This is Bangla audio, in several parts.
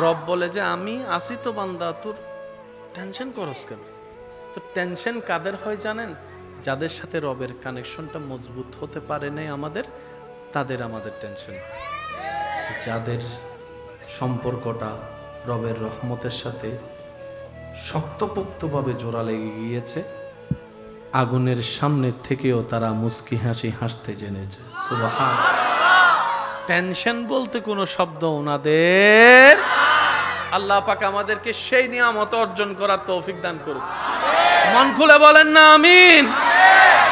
রব বলে যে আমি আসি তো বান্দা, তোর টেনশন করস কেন? তো টেনশন কাদের হয় জানেন? যাদের সাথে রবের কানেকশনটা মজবুত হতে পারে নাই আমাদের, তাদের আমাদের টেনশন। যাদের সম্পর্কটা রবের রহমতের সাথে শক্তপোক্তভাবে জোড়া লেগে গিয়েছে, আগুনের সামনে থেকেও তারা মুস্কি হাসি হাসতে জেনেছে। সুবহান। টেনশন বলতে কোনো শব্দ ওনাদের। আল্লাহ পাক আমাদেরকে সেই নিয়ামত অর্জন করার তৌফিক দান করুক। মন খুলে বলেন না আমিন।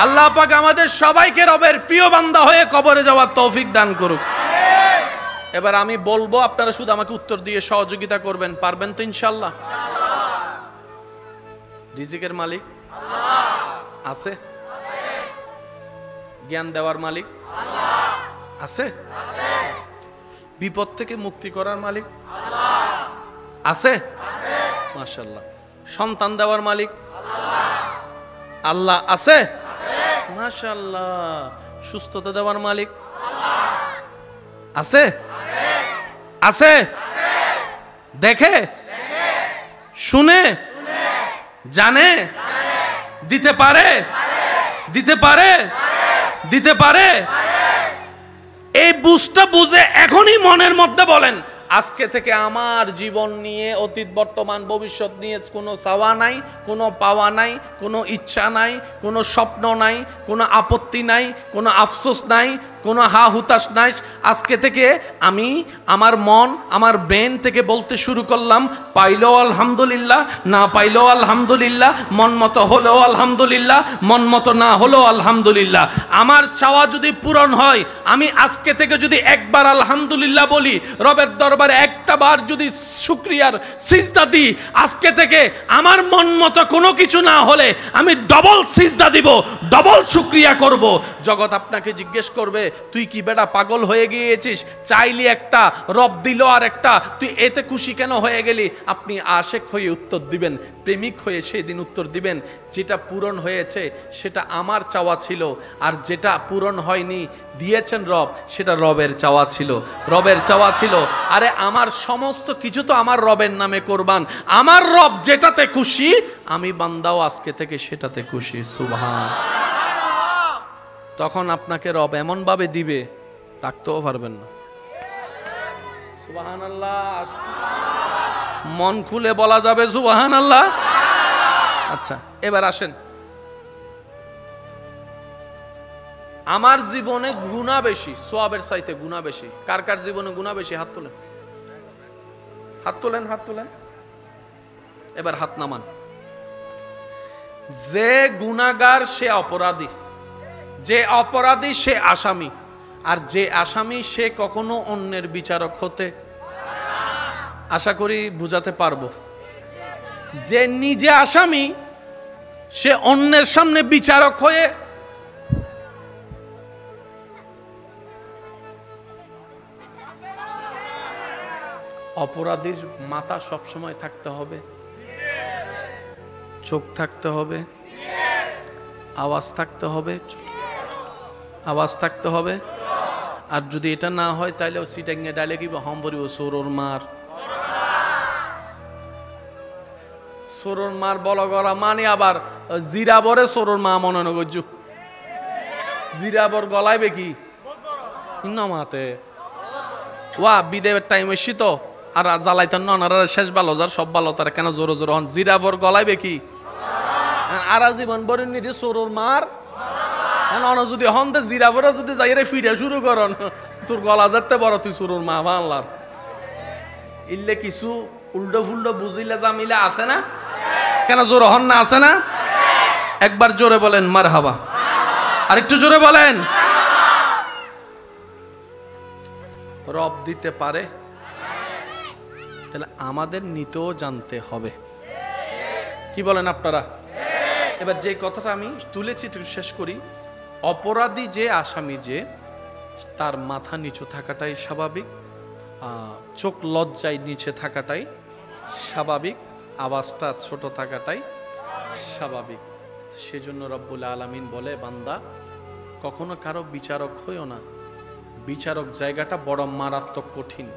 আল্লাহ পাক আমাদের সবাইকে রবের প্রিয় বান্দা হয়ে কবরে যাওয়ার তৌফিক দান করুক। এবার আমি বলবো, আপনারা শুধু আমাকে উত্তর দিয়ে সহযোগিতা করবেন। পারবেন তো ইনশাআল্লাহ? রিজিকের মালিক আল্লাহ আছে, জ্ঞান দেওয়ার মালিক আল্লাহ আছে, বিপদ থেকে মুক্তি করার মালিক আল্লাহ আছে, মাশাআল্লাহ। সন্তান দেওয়ার মালিক আল্লাহ আছে, মাশাআল্লাহ। সুস্থতা দেওয়ার মালিক আছে, আছে, দেখে, শুনে, জানে, দিতে পারে, দিতে পারে, দিতে পারে। এই বুঝটা বুঝে এখনই মনের মধ্যে বলেন, আজকে থেকে আমার জীবন নিয়ে অতীত বর্তমান ভবিষ্যৎ নিয়ে কোনো চাওয়া নাই, কোনো পাওয়া নাই, কোনো ইচ্ছা নাই, কোনো স্বপ্ন নাই, কোনো আপত্তি নাই, কোনো আফসোস নাই, কোনো হা হুতাশ নাই। আজকে থেকে আমি আমার মন, আমার ব্রেন থেকে বলতে শুরু করলাম, পাইলেও আলহামদুলিল্লাহ, না পাইলেও আলহামদুলিল্লাহ, মন মতো হলেও আলহামদুলিল্লাহ, মন মতো না হলেও আলহামদুলিল্লাহ। আমার চাওয়া যদি পূরণ হয়, আমি আজকে থেকে যদি একবার আলহামদুলিল্লাহ বলি, রবের দরবারে একটা বার যদি শুকরিয়ার সিজদা দিই, আজকে থেকে আমার মন মতো কোনো কিছু না হলে আমি ডবল সিজদা দিব, ডবল শুকরিয়া করব। জগৎ আপনাকে জিজ্ঞেস করবে, তুই কি বেটা পাগল হয়ে গিয়েছিস? চাইলি একটা, রব দিল আর একটা, তুই এতে খুশি কেন হয়ে গেলি? আপনি আশেক হয়ে উত্তর দিবেন, প্রেমিক হয়ে সেই দিন উত্তর দিবেন, যেটা পূরণ হয়েছে সেটা আমার চাওয়া ছিল, আর যেটা পূরণ হয়নি দিয়েছেন রব, সেটা রবের চাওয়া ছিল, রবের চাওয়া ছিল। আরে আমার সমস্ত কিছু তো আমার রবের নামে কোরবান। আমার রব যেটাতে খুশি, আমি বান্দাও আজকে থেকে সেটাতে খুশি। সুবহান। তখন আপনাকে রব এমন ভাবে দিবে, রাখতেও পারবেন না। সুবহানাল্লাহ। মন খুলে বলা যাবে সুবহানাল্লাহ। আচ্ছা, এবার আসেন, আমার জীবনে গুনাহ বেশি, সওয়াবের চাইতে গুনাহ বেশি। কার কার জীবনে গুনাহ বেশি? হাত তোলেন, হাত তোলেন, হাত তোলেন। এবার হাত নামান। যে গুনাহগার সে অপরাধী, যে অপরাধী সে আসামি, আর যে আসামি সে কখনো অন্যের বিচারক হতে, আশা করি বুঝাতে পারবো। যে নিজে আসামি সে অন্যের সামনে বিচারক হয়ে অপরাধীর মাথা সবসময় থাকতে হবে, চোখ থাকতে হবে, আওয়াজ থাকতে হবে, আওয়াজ থাকতে হবে। আর যদি এটা না হয় তাহলে ও সিটাঙ্গে ডালে কি হম বলিব, সোরোর মার, সোরোর মার বলা করা মানে আবার জিরাবরে সোরোর মা মনে নগজু, জিরাবর গলাইবে কি মাতে ওয়া বিদেবের টাইম এসি তো, আর জ্বালাইতেন না শেষ ভালো, যার সব ভালো তারা কেন জোরে জোরে হন, জিরাবর গলাইবে কি আর জীবন বরেন নিধি সোরোর মার। যদি হন তো জিরাবরে যদি যাইরে ফিডা শুরু করন, তোর গলা যাতে বড়, তুই সোরোর মা বাংলার ইল্লে কিছু উল্টো ফুল্টো বুঝিলে জামিলে আছে না? কেন জোরে হন না? আছে না? একবার জোরে বলেন মারহাবা, আর একটু জোরে বলেন। রব দিতে পারে, তাহলে আমাদের নিতেও জানতে হবে। কি বলেন আপনারা? এবার যে কথাটা আমি তুলেছি একটু শেষ করি। অপরাধী যে আসামি, যে তার মাথা নিচু থাকাটাই স্বাভাবিক, চোখ লজ্জায় নিচে থাকাটাই স্বাভাবিক, আওয়াজটা ছোট থাকাটাই স্বাভাবিক। সেজন্য রব্বুল আলামিন বলে, বান্দা কখনো কারো বিচারক হইও না, বিচারক জায়গাটা বড় মারাত্মক কঠিন।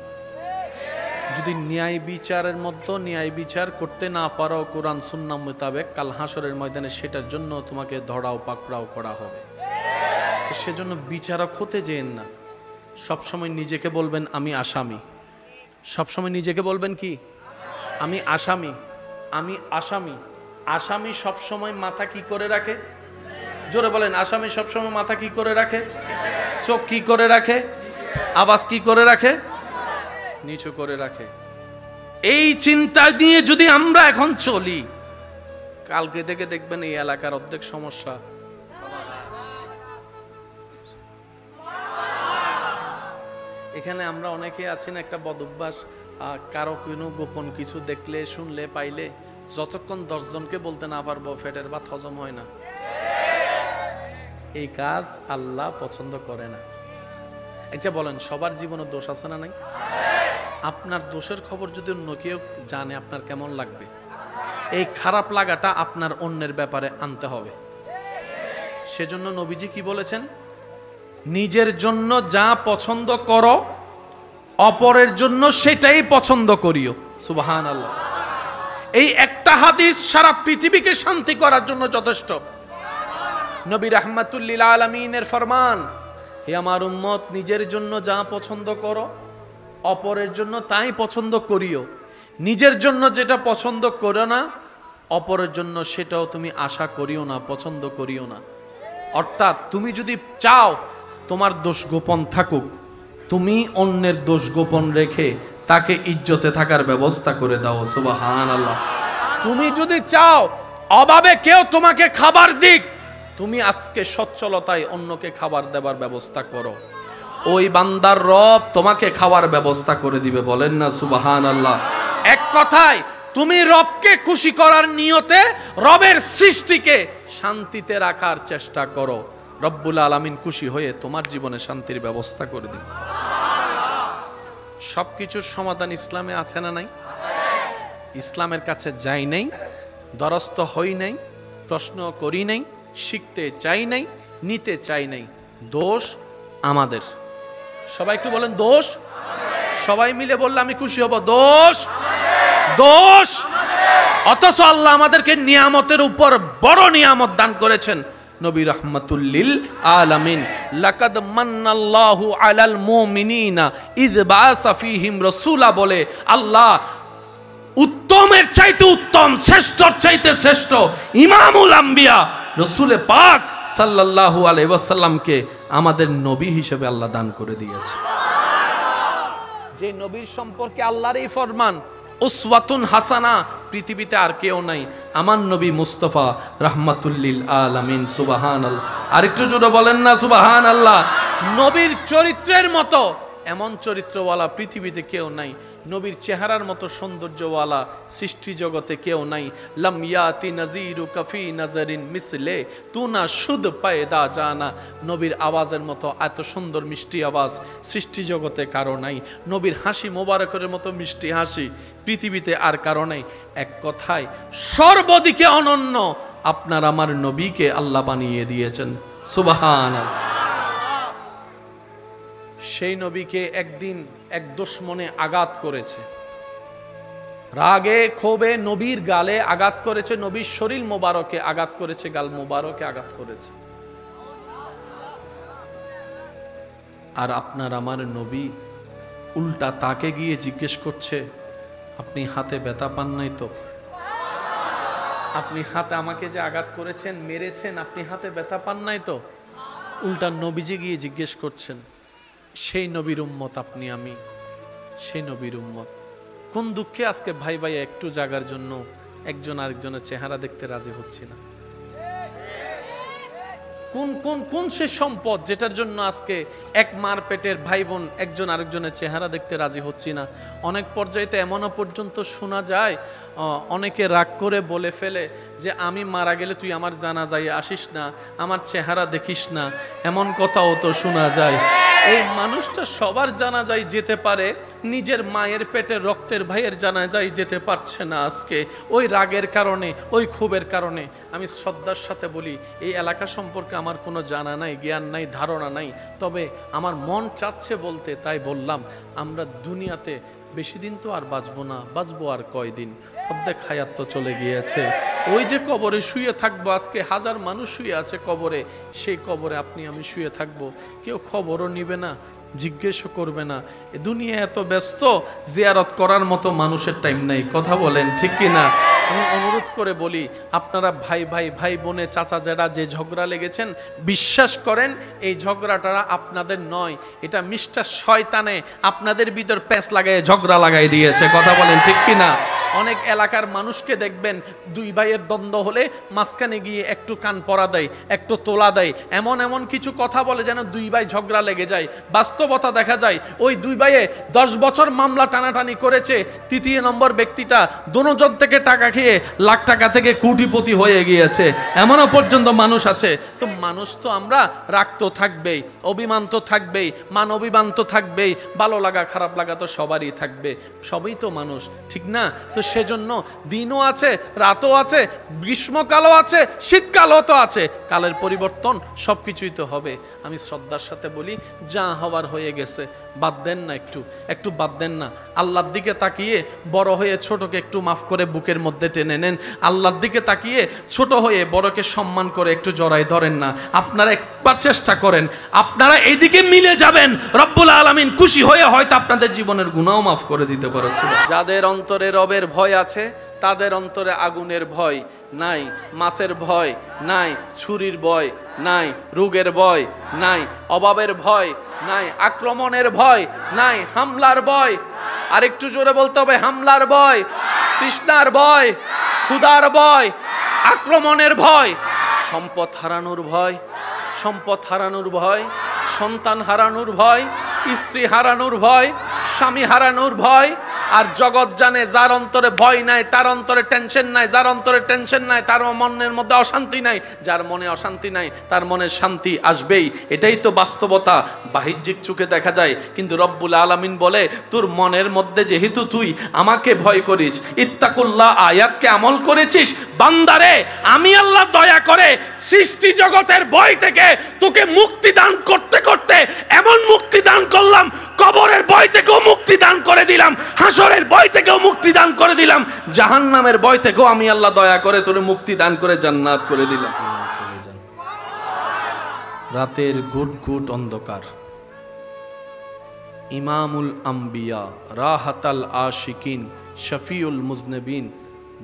যদি ন্যায় বিচারের মধ্যে ন্যায় বিচার করতে না পারো কোরআন সুন্নাহ মোতাবেক, কাল হাসরের ময়দানে সেটার জন্য তোমাকে ধরাও পাকড়াও করা হবে। সেজন্য বিচারক হতে যেন না, সবসময় নিজেকে বলবেন আমি আসামি। সবসময় নিজেকে বলবেন কি? আমি আসামি, আমি আসামি। আসামি সবসময় মাথা কি করে রাখে? জোরে বলেন, আসামি সবসময় মাথা কি করে রাখে? চোখ কি করে রাখে? আওয়াজ কি করে রাখে? নিচু করে রাখে। এই চিন্তা নিয়ে যদি আমরা এখন চলি, কালকে থেকে দেখবেন এই এলাকার অর্ধেক সমস্যা। এখানে আমরা অনেকে আছি না, একটা বদ অভ্যাস, কারো কোনো গোপন কিছু দেখলে শুনলে পাইলে যতক্ষণ 10 জনকে বলতে না পারবো পেটের ভাত হজম হয় না। এই কাজ আল্লাহ পছন্দ করে না। আচ্ছা বলেন, সবার জীবনে দোষ আছে না নাই? আপনার দোষের খবর যদি অন্য কেউ জানে আপনার কেমন লাগবে? এই খারাপ লাগাটা আপনার অন্যের ব্যাপারে আনতে হবে। সেজন্য নবীজি কি বলেছেন? নিজের জন্য যা পছন্দ করো অপরের জন্য সেটাই পছন্দ করিও। সুবহানাল্লাহ। এই একটা হাদিস সারা পৃথিবীকে শান্তি করার জন্য যথেষ্ট। নবী রাহমাতুল লিল আলামিনের ফরমান, হে আমার উম্মত, নিজের জন্য যা পছন্দ করো অপরের জন্য তাই পছন্দ করিও। নিজের জন্য যেটা পছন্দ করো না, অপরের জন্য সেটাও তুমি আশা করিও না, পছন্দ করিও না। অর্থাৎ তুমি যদি চাও তোমার দোষ গোপন থাকুক, তুমি অন্যের দোষ গোপন রেখে তাকে ইজ্জতে থাকার ব্যবস্থা করে দাও। সুবহানাল্লাহ। তুমি যদি চাও অভাবে কেউ তোমাকে খাবার দিক, তুমি আজকে সচ্ছলতায় অন্যকে খাবার দেবার ব্যবস্থা করো। ওই বান্দার রব তোমাকে খাওয়ার ব্যবস্থা করে দিবে। বলেন না সুবহানাল্লাহ। এক কথায় তুমি রবকে খুশি করার নিয়তে রবের সৃষ্টিকে শান্তিতে রাখার চেষ্টা করো। রব্বুল আলামিন খুশি হয়ে তোমার জীবনে শান্তির ব্যবস্থা করে দিবে। সবকিছুর সমাধান ইসলামে আছে না নাই? ইসলামের কাছে যাই নাই, দ্বারস্থ হই নাই, প্রশ্ন করি নাই, শিখতে চাই নাই, নিতে চাই নাই। দোষ আমাদের। সবাই একটু বলেন দোষ। সবাই মিলে বললে আমি খুশি হব। দোষ, দোষ। অথচ আল্লাহ আমাদেরকে নিয়ামতের উপর বড় নিয়ামত দান করেছেন। নবী রাহমাতুল লিল আলামিন, লাকাদ মান্নাল্লাহু আলাল মুমিনিনা ইয বাআসা ফীহিম রাসূলা বলে আল্লাহ উত্তমের চাইতে উত্তম, শ্রেষ্ঠর চাইতে শ্রেষ্ঠ ইমামুল আম্বিয়া রাসূলে পাক সাল্লাল্লাহু আলাইহি ওয়াসাল্লামকে আমাদের নবী হিসেবে আল্লাহ দান করে দিয়েছে। যে নবীর সম্পর্কে আল্লাহর এই ফরমান, উসওয়াতুন হাসানা, পৃথিবীতে আর কেউ নাই, আমার নবী মুস্তাফা রাহমাতুল লিল আলামিন। সুবহানাল্লাহ। আরেকটু জোরে বলেন না সুবহানাল্লাহ। নবীর চরিত্রের মতো এমন চরিত্রওয়ালা পৃথিবীতে কেউ নাই। নবীর চেহারার মতো সৌন্দর্যওয়ালা সৃষ্টি জগতে কেউ নাই। লাম ইয়াতি নাজিরু কাফি নাজারিন মিসলে তু না শুদ পায়দা জানা। নবীর আওয়াজের মতো এত সুন্দর মিষ্টি আওয়াজ সৃষ্টি জগতে কারো নাই। নবীর হাসি মোবারকের মতো মিষ্টি হাসি পৃথিবীতে আর কারো নাই। এক কথায় সর্বদিকে অনন্য আপনার আমার নবীকে আল্লাহ বানিয়ে দিয়েছেন। সুবহানাল্লাহ। সেই নবীকে একদিন এক দুশমনে আঘাত করেছে, রাগে ক্ষোভে নবীর গালে আঘাত করেছে, নবীর শরীর মোবারকে আঘাত করেছে, গাল মোবারকে আঘাত করেছে। আর আপনার আমার নবী উল্টা তাকে গিয়ে জিজ্ঞেস করছে, আপনি হাতে ব্যথা পান নাই তো? আপনি হাতে আমাকে যে আঘাত করেছেন, মেরেছেন, আপনি হাতে ব্যথা পান নাই তো? উল্টা নবীজি গিয়ে জিজ্ঞেস করছেন। সেই নবীর উম্মত আপনি আমি, সেই নবীর উম্মত। কোন দুঃখে আজকে ভাই ভাই একটু জাগার জন্য একজন আরেকজনের চেহারা দেখতে রাজি হচ্ছি না? কোন কোন কোন সে সম্পদ যেটার জন্য আজকে এক মার পেটের ভাই বোন একজন আরেকজনের চেহারা দেখতে রাজি হচ্ছি না? অনেক পর্যায়ে এমনও পর্যন্ত শোনা যায়, অনেকে রাগ করে বলে ফেলে যে আমি মারা গেলে তুই আমার জানাজায় আসিস না, আমার চেহারা দেখিস না। এমন কথাও তো শোনা যায়। এই মানুষটা সবার জানাজায় যেতে পারে, নিজের মায়ের পেটের রক্তের ভাইয়ের জানাজায় যেতে পারছে না আজকে, ওই রাগের কারণে, ওই ক্ষোভের কারণে। আমি শ্রদ্ধার সাথে বলি, এই এলাকা সম্পর্কে আমার কোনো জানা নাই, জ্ঞান নাই, ধারণা নাই, তবে আমার মন চাচ্ছে বলতে, তাই বললাম। আমরা দুনিয়াতে বেশি দিন তো আর বাঁচবো না, বাঁচবো আর কয়দিন, অর্ধেক হায়াত তো চলে গিয়েছে। ওই যে কবরে শুয়ে থাকবো, আজকে হাজার মানুষ শুয়ে আছে কবরে, সেই কবরে আপনি আমি শুয়ে থাকবো, কেউ খবরও নিবে না, জিজ্ঞেসও করবে না। দুনিয়া এত ব্যস্ত, জিয়ারত করার মতো মানুষের টাইম নাই। কথা বলেন ঠিক কি না? আমি অনুরোধ করে বলি, আপনারা ভাই ভাই ভাই বোনে চাচা যারা যে ঝগড়া লেগেছেন, বিশ্বাস করেন এই ঝগড়াটা আপনাদের নয়, এটা মিস্টার শয়তানে আপনাদের ভিতর প্যাঁচ লাগায় ঝগড়া লাগাই দিয়েছে। কথা বলেন ঠিক কি না? অনেক এলাকার মানুষকে দেখবেন দুই ভাইয়ের দ্বন্দ্ব হলে মাঝখানে গিয়ে একটু কান পরা দেয়, একটু তোলা দেয়, এমন এমন কিছু কথা বলে যেন দুই ভাই ঝগড়া লেগে যায়। বাস্তবতা দেখা যায় ওই দুই ভাইয়ে 10 বছর মামলা টানাটানি করেছে, তৃতীয় নম্বর ব্যক্তিটা দুজন থেকে টাকা খেয়ে লাখ টাকা থেকে কোটিপতি হয়ে গিয়েছে, এমনও পর্যন্ত মানুষ আছে। তো মানুষ তো আমরা, রাগ তো থাকবেই, অভিমান তো থাকবেই, মান অভিমান তো থাকবেই, ভালো লাগা খারাপ লাগা তো সবারই থাকবে, সবই তো মানুষ, ঠিক না? তো সেজন্য দিনও আছে, রাতও আছে, গ্রীষ্মকালও আছে, শীতকালও তো আছে, কালের পরিবর্তন সবকিছুই তো হবে। আমি শ্রদ্ধার সাথে বলি, যা হওয়ার হয়ে গেছে, বাদ দেন না, একটু বাদ দেন না। আল্লাহর দিকে তাকিয়ে বড় হয়ে ছোটকে একটু মাফ করে বুকের মধ্যে টেনে নেন। আল্লাহর দিকে তাকিয়ে ছোট হয়ে বড়কে সম্মান করে একটু জড়াই ধরেন না। আপনারা একবার চেষ্টা করেন, আপনারা এইদিকে মিলে যাবেন, রব্বুল আলামিন খুশি হয়ে হয়তো আপনাদের জীবনের গুনাহও মাফ করে দিতে পারে। যাদের অন্তরে রবের ভয় আছে, তাদের অন্তরে আগুনের ভয় নাই, মাছের ভয় নাই, ছুরির ভয় নাই, রোগের ভয় নাই, অভাবের ভয় নাই, আক্রমণের ভয় নাই, হামলার ভয়, আর একটু জোরে বলতে হবে, হামলার ভয়, তৃষ্ণার ভয়, ক্ষুধার ভয়, আক্রমণের ভয়, সম্পদ হারানোর ভয়, সম্পদ হারানোর ভয়, সন্তান হারানোর ভয়, স্ত্রী হারানোর ভয়, স্বামী হারানোর ভয়। আর জগৎ জানে যার অন্তরে ভয় নাই তার অন্তরে টেনশন নাই, যার অন্তরে টেনশন নাই তার মনের মধ্যে অশান্তি নাই, যার মনে অশান্তি নাই তার মনে শান্তি আসবেই। এটাই তো বাস্তবতা, বাহ্যিক চোখে দেখা যায়, কিন্তু রব্বুল আলামিন বলে তোর মনের মধ্যে যেহেতু তুই আমাকে ভয় করিস, ইত্তাকুল্লাহ আয়াতকে আমল করেছিস, বান্দারে আমি আল্লাহ দয়া করে সৃষ্টি জগতের ভয় থেকে তোকে মুক্তি দান করতে করতে এমন মুক্তি দান করলাম, কবরের ভয় থেকেও মুক্তি দান করে দিলাম, হাসরের ভয় থেকেও মুক্তি দান করে দিলাম, জাহান্নামের ভয় থেকেও আমি আল্লাহ দয়া করে তোরে মুক্তি দান করে জান্নাত করে দিলাম। রাতের গুট গুট অন্ধকার, ইমামুল আম্বিয়া, রাহাতাল আশিকিন, শফিউল মুজনবিন,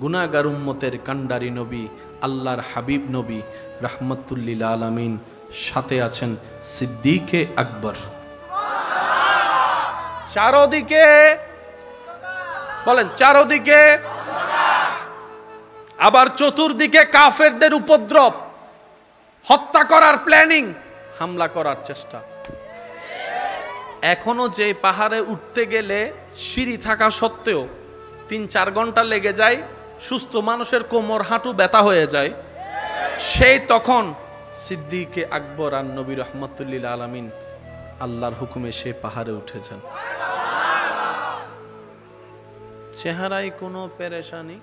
গুনাহগার উম্মতের কান্ডারি নবী, আল্লাহর হাবিব নবী রাহমাতুল্লিল আলামিন, সাথে আছেন সিদ্দিকে আকবর। চারদিকে বলেন, চারদিকে, আবার চতুর্দিকে কাফেরদের উপদ্রব, হত্যা করার প্ল্যানিং, হামলা করার চেষ্টা। এখনো যে পাহাড়ে উঠতে গেলে সিঁড়ি থাকা সত্ত্বেও 3-4 ঘন্টা লেগে যায়, সুস্থ মানুষের কোমর হাঁটু ব্যথা হয়ে যায়, সেই তখন সিদ্দিকে আকবর আর নবী রাহমাতুল্লিল আলামিন আল্লাহর হুকুমে সে পাহাড়ে উঠেছেন। চেহারায় কোনো পেরেশানি,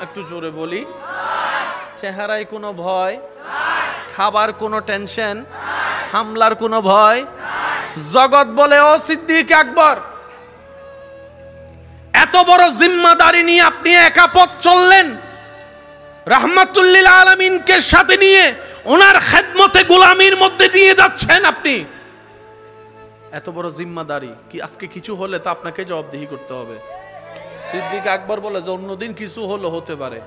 একটু জোরে বলি, চেহারায় কোনো ভয়, খাবার কোনো টেনশন, হামলার কোনো ভয়। জগৎ বলে ও সিদ্দিক আকবর, এত বড় জিম্মাদারি নিয়ে আপনি একা পথ চললেন, রাহমাতুল্লিল আলামিনকে সাথে নিয়ে ওনার খেদমতে গোলামির মধ্যে দিয়ে যাচ্ছেন আপনি, এত বড় জিম্মাদারি কি আজকে কিছু হলে তা আপনাকে জবাবদিহি করতে হবে। সিদ্দিক আকবর বলে যে অন্যদিন কিছু হলো হতে পারে,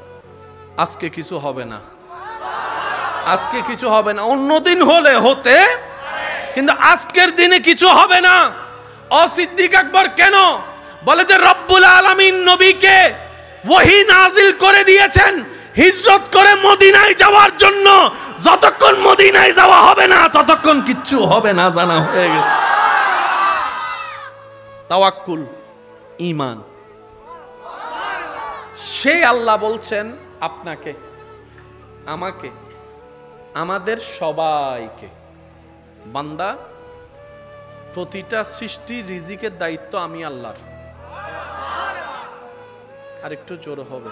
আজকে কিছু হবে না, আজকে কিছু হবে না, অন্যদিন হলে হতে, কিন্তু আজকের দিনে কিছু হবে না। ও সিদ্দিক আকবর কেন? বলে যে রব্বুল আলামিন নবীকে ওহী নাজিল করে দিয়েছেন হিজরত করে মদিনায় যাওয়ার জন্য, যতক্ষণ মদিনায় যাওয়া হবে না ততক্ষণ কিচ্ছু হবে না, জানা হয়ে গেছে। তাওয়াক্কুল, ঈমান। সেই আল্লাহ বলছেন আপনাকে, আমাকে, আমাদের সবাইকে, বান্দা প্রতিটা সৃষ্টির রিজিকের দায়িত্ব আমি আল্লাহর। আর একটু জোর হবে।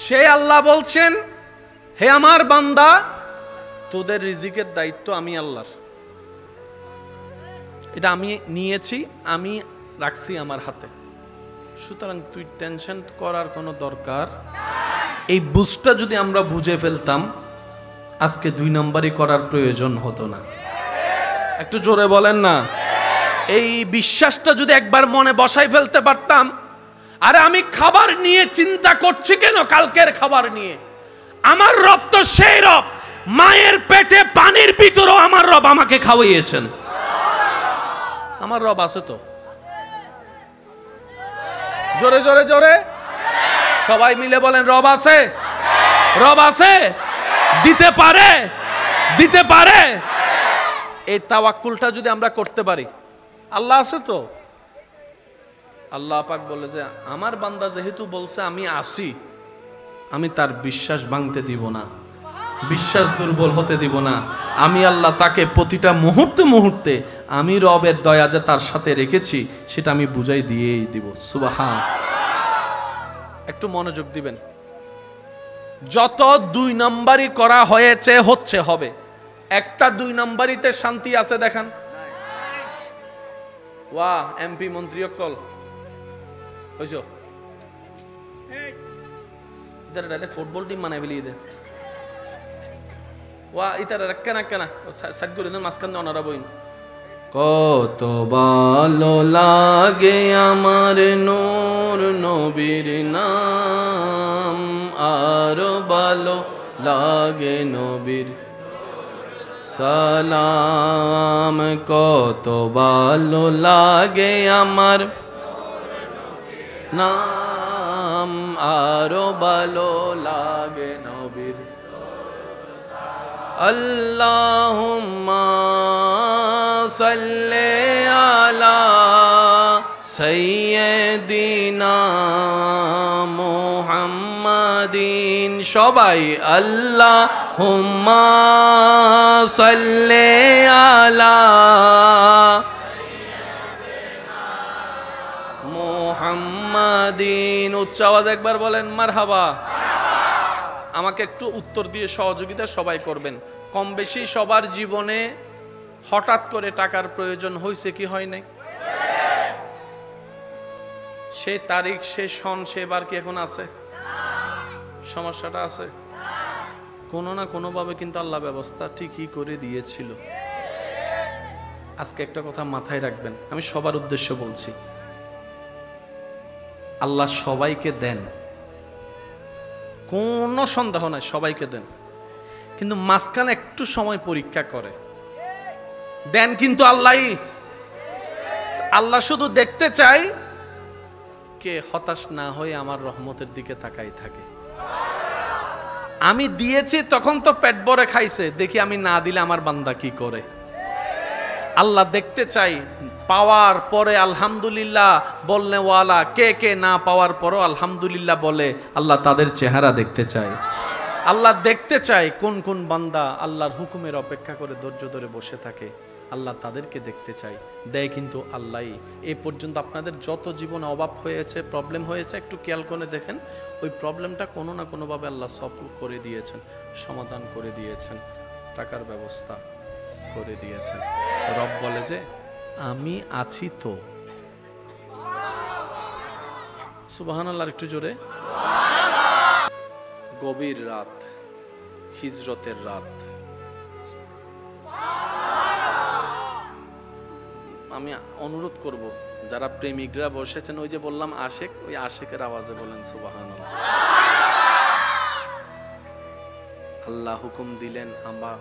সে আল্লাহ বলছেন, হে আমার বান্দা তোদের রিজিকের দায়িত্ব আমি আল্লাহর। এটা আমি নিয়েছি, আমি রাখছি আমার হাতে, সুতরাং তুই টেনশন করার কোনো দরকার। এই বুঝটা যদি আমরা বুঝে ফেলতাম, আজকে 2 নম্বরই করার প্রয়োজন হতো না। একটু জোরে বলেন না। এই বিশ্বাসটা যদি একবার মনে বসাই ফেলতে পারতাম, আরে আমি খাবার নিয়ে চিন্তা করছি কেন, কালকের খাবার নিয়ে, আমার রব তো সেই রব, মায়ের পেটে পানির ভিতরেও আমার রব আমাকে খাওয়াইয়েছেন। আমার রব আছে তো, জোরে জোরে জোরে সবাই মিলে বলেন, রব আছে, রব আছে, দিতে পারে, দিতে পারে। এই তাওয়াক্কুলটা যদি আমরা করতে পারি, আল্লাহ আছে তো, আল্লাহ পাক বলে যে আমার বান্দা যেহেতু বলছে আমি আসি, আমি তার বিশ্বাস ভাঙতে দিব না, বিশ্বাস দুর্বল হতে দিব না। আমি আল্লাহ তাকে প্রতিটা মুহূর্তে মুহূর্তে আমি রবের দয়া যে তার সাথে রেখেছি সেটা আমি বুঝাই দিয়েই দিব। সুবহান। একটু মনোযোগ দিবেন। যত 2 নম্বরই করা হয়েছে, হচ্ছে, হবে, একটা 2 নম্বরিতে শান্তি আছে দেখেন। ওয়া এমপি মন্ত্রী কল হইছো, ইতারে ফুটবল টিম বানাই ফেলি দে। ওয়া ইতারে কেনা কেনা সাইড করে না, মাঝখান দিয়ে ওনারা বইন। কত ভালো লাগে আমার নূর নবীর নাম, আর ভালো লাগে নবীর সালাম, কত ভালো লাগে আমার নাম, আরো ভালো লাগে নবীর। আল্লাহুম্মা সাল্লি আলা সাইয়্যিদিনা মুহাম্মাদিন। সবাই আল্লাহুম্মা সাল্লি আলা মুহাম্মাদিন। উচ্চ আওয়াজ একবার বলেন মারহাবা। আমাকে একটু উত্তর দিয়ে সহযোগিতা সবাই করবেন। কম বেশি সবার জীবনে হঠাৎ করে টাকার প্রয়োজন হয়েছে কি হয় নাই? সে তারিখ, সে সন, সে বার কি এখন আছে? সমস্যাটা আছে কোনো না কোনো ভাবে, কিন্তু আল্লাহ ব্যবস্থা ঠিকই করে দিয়েছিল। আজকে একটা কথা মাথায় রাখবেন, আমি সবার উদ্দেশ্য বলছি, আল্লাহ সবাইকে দেন, কোনো সন্দেহ নাই, সবাইকে দেন, কিন্তু মাঝখানে একটু সময় পরীক্ষা করে দেন। কিন্তু আল্লাহ শুধু দেখতে চাই কে হতাশ না হয়ে আমার রহমতের দিকে তাকাই থাকে। আমি দিয়েছি তখন তো পেট ভরে খাইছে, দেখি আমি না দিলে আমার বান্দা কি করে। আল্লাহ দেখতে চাই পাওয়ার পরে আলহামদুলিল্লাহ বলনে ওয়ালা কে কে, না পাওয়ার পরও আলহামদুলিল্লাহ বলে, আল্লাহ তাদের চেহারা দেখতে চায়। আল্লাহ দেখতে চায় কোন কোন বান্দা আল্লাহর হুকুমের অপেক্ষা করে ধৈর্য ধরে বসে থাকে, আল্লাহ তাদেরকে দেখতে চায়, দেয় কিন্তু আল্লাহই। এই পর্যন্ত আপনাদের যত জীবনে অভাব হয়েছে, প্রবলেম হয়েছে, একটু খেয়াল করে দেখেন, ওই প্রবলেমটা কোনো না কোনোভাবে আল্লাহ সলভ করে দিয়েছেন, সমাধান করে দিয়েছেন, টাকার ব্যবস্থা করে দিয়েছেন। রব বলে যে আমি আছি তো। সুবহানাল্লাহ, একটু জোরে। গভীর রাত, হিজরতের রাত, আমি অনুরোধ করব যারা প্রেমিকরা বসেছেন, ওই যে বললাম আশেক, ওই আশেকের আওয়াজে বলেন সুবহানাল্লাহ। আল্লাহ হুকুম দিলেন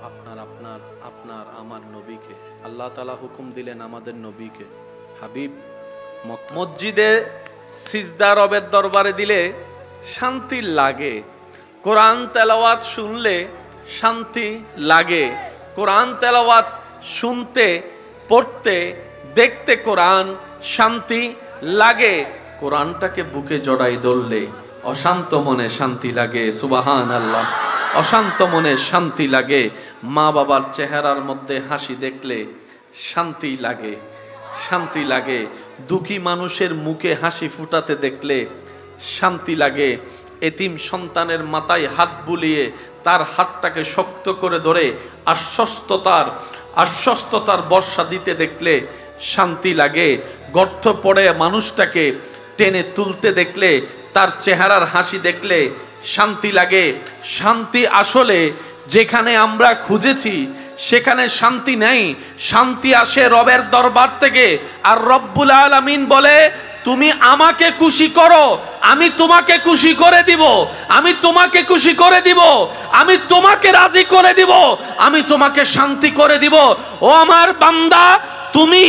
আপনার আমার নবীকে, আল্লাহ তাআলা হুকুম দিলেন আমাদের নবীকে, হাবিব মসজিদে সিজদা রবের দরবারে দিলে শান্তি লাগে, কোরআন তেলাওয়াত শুনলে শান্তি লাগে, কোরআন তেলাওয়াত শুনতে, পড়তে, দেখতে কোরআন শান্তি লাগে, কোরআনটাকে বুকে জড়াই ধরলে অশান্ত মনে শান্তি লাগে। সুবহানাল্লাহ। অশান্ত মনে শান্তি লাগে, মা বাবার চেহারার মধ্যে হাসি দেখলে শান্তি লাগে, শান্তি লাগে, দুঃখী মানুষের মুখে হাসি ফুটাতে দেখলে শান্তি লাগে, এতিম সন্তানের মাথায় হাত বুলিয়ে তার হাতটাকে শক্ত করে ধরে আশ্বস্ততার বর্ষা দিতে দেখলে শান্তি লাগে, গর্ত পড়ে মানুষটাকে টেনে তুলতে দেখলে, তার চেহারার হাসি দেখলে শান্তি লাগে। শান্তি আসলে যেখানে আমরা খুঁজেছি সেখানে শান্তি নেই, শান্তি আসে রবের দরবার থেকে। আর রব্বুল আলামিন বলে, তুমি আমাকে খুশি করো, আমি তোমাকে খুশি করে দিব, আমি তোমাকে খুশি করে দিব, আমি তোমাকে রাজি করে দিব, আমি তোমাকে শান্তি করে দিব। ও আমার বান্দা, তুমি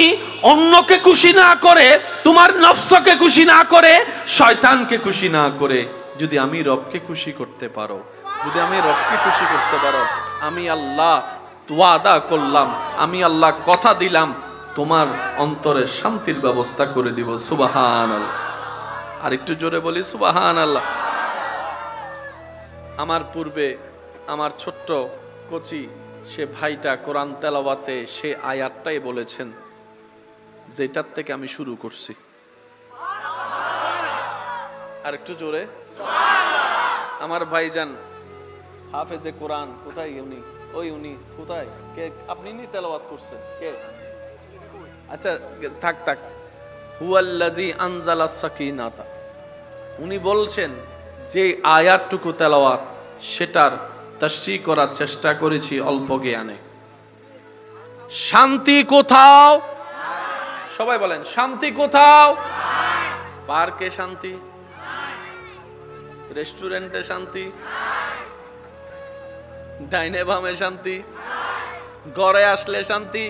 অন্যকে খুশি না করে, তোমার নফসকে খুশি না করে, শয়তানকে খুশি না করে, যদি আমি রবকে খুশি করতে পারো, যদি আমি রবকে খুশি করতে পারো, আমি আল্লাহ ওয়াদা করলাম, আমি আল্লাহ কথা দিলাম, তোমার অন্তরে শান্তির ব্যবস্থা করে দিব। সুবহানাল্লাহ। আর একটু জোরে বলি সুবহানাল্লাহ। আমার পূর্বে আমার ছোট্ট কচি সে ভাইটা কোরআন তেলাওয়াতে সে আয়াতটাই বলেছেন যেটার থেকে আমি শুরু করছি। আর একটু জোরে। আমার ভাইজান হাফেজে কোরআন, কোথায় উনি? ওই উনি কোথায়? কে আপনি নি তেলাওয়াত করছেন? কে? আচ্ছা থাক থাক। হুয়াল্লাযী আনজালাস সাকিনাতা, উনি বলছেন যে আয়াতটুকু তেলাওয়াত সেটার তাফসীর করার চেষ্টা করেছি অল্প জ্ঞানে। শান্তি কোথাও? সবাই বলেন শান্তি কোথাও? পার্কে শান্তি, রেস্টুরেন্টে শান্তি, ডাইনে বামে শান্তি, ঘরে আসলে শান্তি,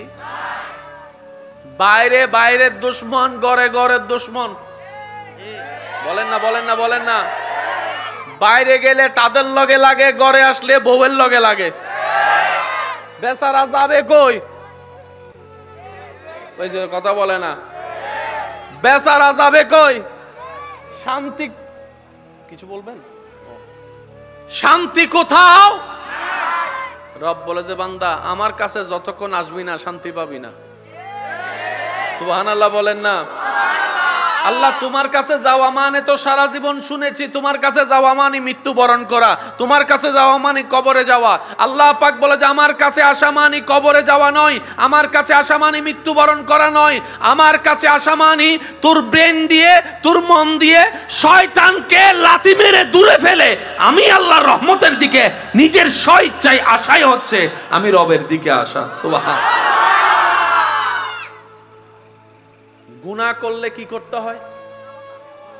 বাইরে বাইরের দুশ্মন, ঘরে ঘরের দুশ্মন। বলেন না, বলেন না, বলেন না। বাইরে গেলে তাদের লগে লাগে, ঘরে আসলে বউয়ের লগে লাগে। বেচারা যাবে কই? ওই যে কথা বলে না, বেচারা যাবে কই? শান্তি কিছু বলবেন? শান্তি কোথাও? রব বলে যে বান্দা আমার কাছে যতক্ষণ আসবি না শান্তি পাবি না। সুবহানাল্লাহ বলেন না। আল্লাহ তোমার কাছে যাওয়া মানে তো সারা জীবন শুনেছি, তোমার কাছে যাওয়া মানে মৃত্যুবরণ করা, তোমার কাছে যাওয়া মানে কবরে যাওয়া। আল্লাহ পাক বলে যে আমার কাছে আসা মানে কবরে যাওয়া নয়, আমার কাছে আসা মানে মৃত্যুবরণ করা নয়, আমার কাছে আসা মানে তোর ব্রেন দিয়ে, তোর মন দিয়ে শয়তানকে লাথি মেরে দূরে ফেলে আমি আল্লাহর রহমতের দিকে নিজের স্বইচ্ছায় আশাই হচ্ছে আমি রবের দিকে আসা। সুবহানাল্লাহ। গুনাহ করলে কি করতে হয়?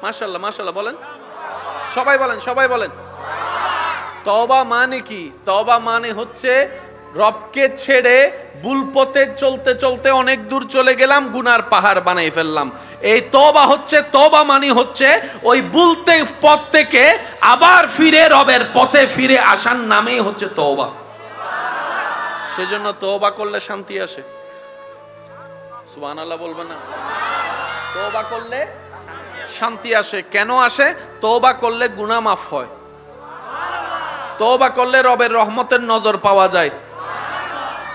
মাশাআল্লাহ, মাশাআল্লাহ বলেন, সবাই বলেন, সবাই বলেন। তওবা মানে কি? তওবা মানে হচ্ছে রবকে ছেড়ে ভুল পথে চলতে চলতে অনেক দূর চলে গেলাম, গুনার পাহাড় বানাই ফেললাম। এই তওবা হচ্ছে, তওবা মানে হচ্ছে ওই ভুলতে পথ থেকে আবার ফিরে রবের পথে ফিরে আসার নামেই হচ্ছে তওবা। সেজন্য তওবা করলে শান্তি আসে। সুবহানাল্লাহ বলবেন না? তওবা করলে শান্তি আসে। কেন আসে? তওবা করলে গুনাহ মাফ হয়, তওবা করলে রবের রহমতের নজর পাওয়া যায়,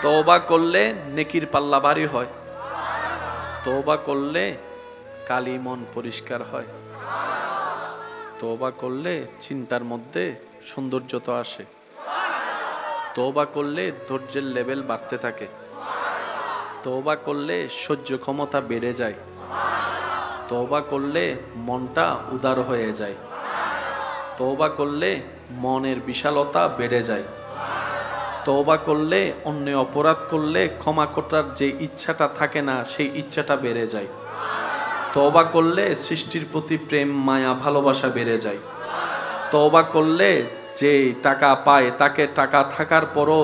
তওবা করলে নেকির পাল্লা ভারী হয়, তওবা করলে কালি মন পরিষ্কার হয়, তওবা করলে চিন্তার মধ্যে সৌন্দর্যতা আসে, তওবা করলে ধৈর্যের লেভেল বাড়তে থাকে, তওবা করলে সহ্য ক্ষমতা বেড়ে যায়, তওবা করলে মনটা উদার হয়ে যায়, তওবা করলে মনের বিশালতা বেড়ে যায়, তওবা করলে অন্য অপরাধ করলে ক্ষমা করার যে ইচ্ছাটা থাকে না সেই ইচ্ছাটা বেড়ে যায়, তওবা করলে সৃষ্টির প্রতি প্রেম মায়া ভালোবাসা বেড়ে যায়, তওবা করলে যে টাকা পায় তাকে টাকা থাকার পরও,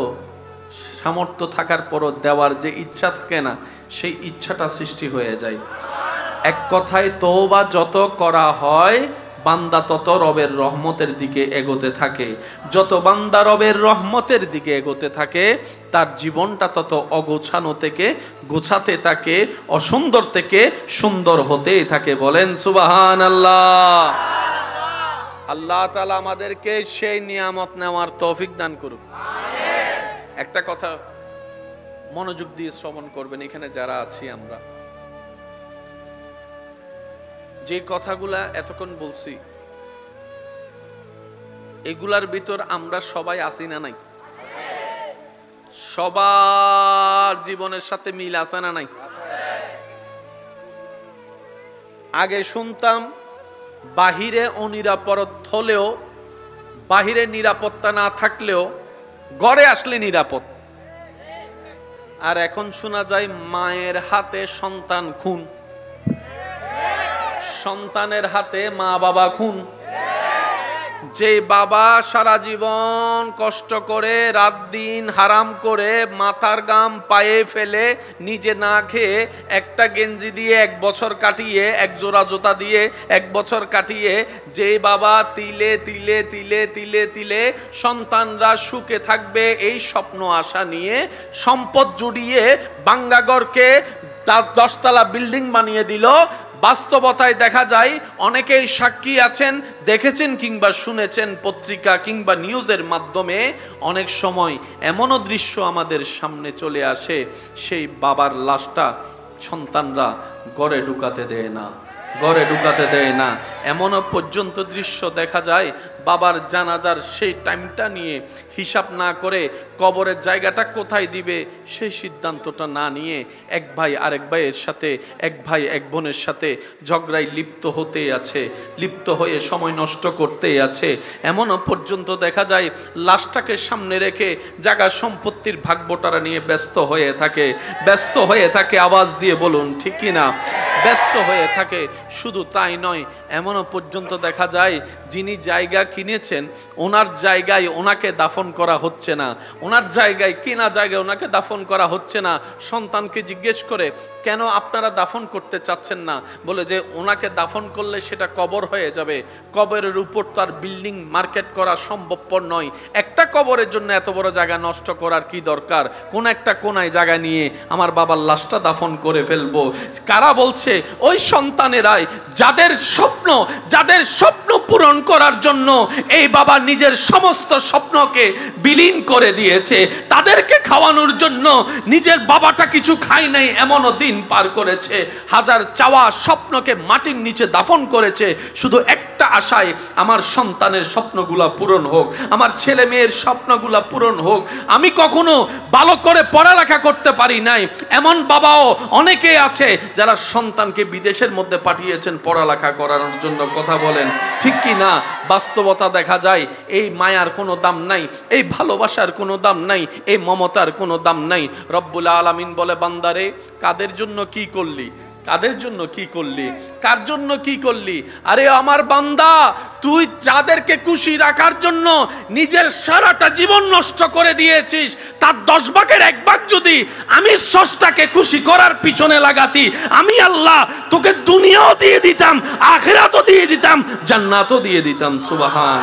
সামর্থ্য থাকার পরও দেওয়ার যে ইচ্ছা থাকে না সেই ইচ্ছাটা সৃষ্টি হয়ে যায়। এক কথায় তওবা যত করা হয় বান্দা তত রবের রহমতের দিকে এগোতে থাকে, যত বান্দা রবের রহমতের দিকে এগোতে থাকে তার জীবনটা তত অগোছানো থেকে গোছাতে থাকে, অসুন্দর থেকে সুন্দর হতেই থাকে। বলেন সুবহানাল্লাহ। আল্লাহ তাআলা আমাদেরকে সেই নিয়ামত নেওয়ার তৌফিক দান করুক। একটা কথা মনোযোগ দিয়ে শ্রবণ করবেন, এখানে যারা আছি আমরা যে কথাগুলা এতক্ষণ বলছি এগুলার ভিতর আমরা সবাই আছি না নাই? সবার জীবনের সাথে মিল আছে না নাই? আগে শুনতাম বাহিরে অনিরাপদ হলেও, বাহিরে নিরাপত্তা না থাকলেও ঘরে আসলে নিরাপদ। আর এখন শোনা যায় মায়ের হাতে সন্তান খুন, সন্তানের হাতে মা বাবা খুন। যে বাবা সারা জীবন কষ্ট করে রাত দিন হারাম করে মাথার গাম পায়ে ফেলে নিজে না খেয়ে একটা গেঞ্জি দিয়ে 1 বছর কাটিয়ে, এক জোড়া জুতা দিয়ে 1 বছর কাটিয়ে, যে বাবা তিলে তিলে তিলে তিলে তিলে সন্তানরা সুখে থাকবে এই স্বপ্ন আশা নিয়ে সম্পদ জুড়িয়ে বাঙ্গাগড়কে 10 তলা বিল্ডিং বানিয়ে দিল, বাস্তবতায় দেখা যায় অনেকেই সাক্ষী আছেন, দেখেছেন কিংবা শুনেছেন পত্রিকা কিংবা নিউজের মাধ্যমে, অনেক সময় এমনও দৃশ্য আমাদের সামনে চলে আসে, সেই বাবার লাশটা সন্তানরা ঘরে ঢুকাতে দেয় না, ঘরে ঢুকাতে দেয় না। এমনও পর্যন্ত দৃশ্য দেখা যায় বাবার জানাজার সেই টাইমটা নিয়ে হিসাব না করে কবরের জায়গাটা কোথায় দিবে সেই সিদ্ধান্তটা না নিয়ে এক ভাই আরেক ভাইয়ের সাথে, এক ভাই এক বোনের সাথে ঝগড়ায় লিপ্ত হতেই আছে, লিপ্ত হয়ে সময় নষ্ট করতেই আছে। এমনও পর্যন্ত দেখা যায় লাশটাকে সামনে রেখে জায়গা সম্পত্তির ভাগবটারা নিয়ে ব্যস্ত হয়ে থাকে, ব্যস্ত হয়ে থাকে। আওয়াজ দিয়ে বলুন ঠিক কিনা? ব্যস্ত হয়ে থাকে। শুধু তাই নয়, এমনও পর্যন্ত দেখা যায় যিনি জায়গা কিনেছেন ওনার জায়গায় ওনাকে দাফন করা হচ্ছে না, ওনার জায়গায় কিনা জায়গায় ওনাকে দাফন করা হচ্ছে না। সন্তানকে জিজ্ঞেস করে কেন আপনারা দাফন করতে চাচ্ছেন না? বলে যে ওনাকে দাফন করলে সেটা কবর হয়ে যাবে, কবরের উপর তার বিল্ডিং মার্কেট করা সম্ভবপর নয়, একটা কবরের জন্য এত বড় জায়গা নষ্ট করার কি দরকার? কোন একটা কোনায় জায়গা নিয়ে আমার বাবার লাশটা দাফন করে ফেলবো। কারা বলছে? ওই সন্তানেরাই যাদের স্বপ্ন পূরণ করার জন্য এই বাবা নিজের সমস্ত স্বপ্নকে বিলীন করে দিয়েছে, তাদেরকে খাওয়ানোর জন্য নিজের বাবাটা কিছু খায় নাই এমনও দিন পার করেছে, হাজার চাওয়া স্বপ্নকে মাটির নিচে দাফন করেছে শুধু একটা আশায়, আমার সন্তানের স্বপ্নগুলা পূরণ হোক, আমার ছেলে মেয়ের স্বপ্নগুলা পূরণ হোক। আমি কখনো ভালো করে পড়ালেখা করতে পারি নাই এমন বাবাও অনেকে আছে যারা সন্তানকে বিদেশের মধ্যে পাঠিয়েছেন পড়ালেখা করানোর জন্য। কথা বলেন ঠিক কি না? বাস্তবতা দেখা যায় এই মায়ার কোনো দাম নাই, এই ভালোবাসার কোনো দাম নাই, এই মমতার কোনো দাম নাই। রব্বুল আলামিন বলে, বান্দারে কাদের জন্য কি করলি, কাদের জন্য কি করলি, কার জন্য কি করলি? আরে আমার বান্দা, তুই যাদেরকে খুশি রাখার জন্য নিজের সারাটা জীবন নষ্ট করে দিয়েছিস, তার 10 ভাগের 1 ভাগ যদি আমি স্রষ্টাকে খুশি করার পিছনে লাগাতি, আমি আল্লাহ তোকে দুনিয়াও দিয়ে দিতাম, আখিরাতও দিয়ে দিতাম, জান্নাতও দিয়ে দিতাম। সুবহান।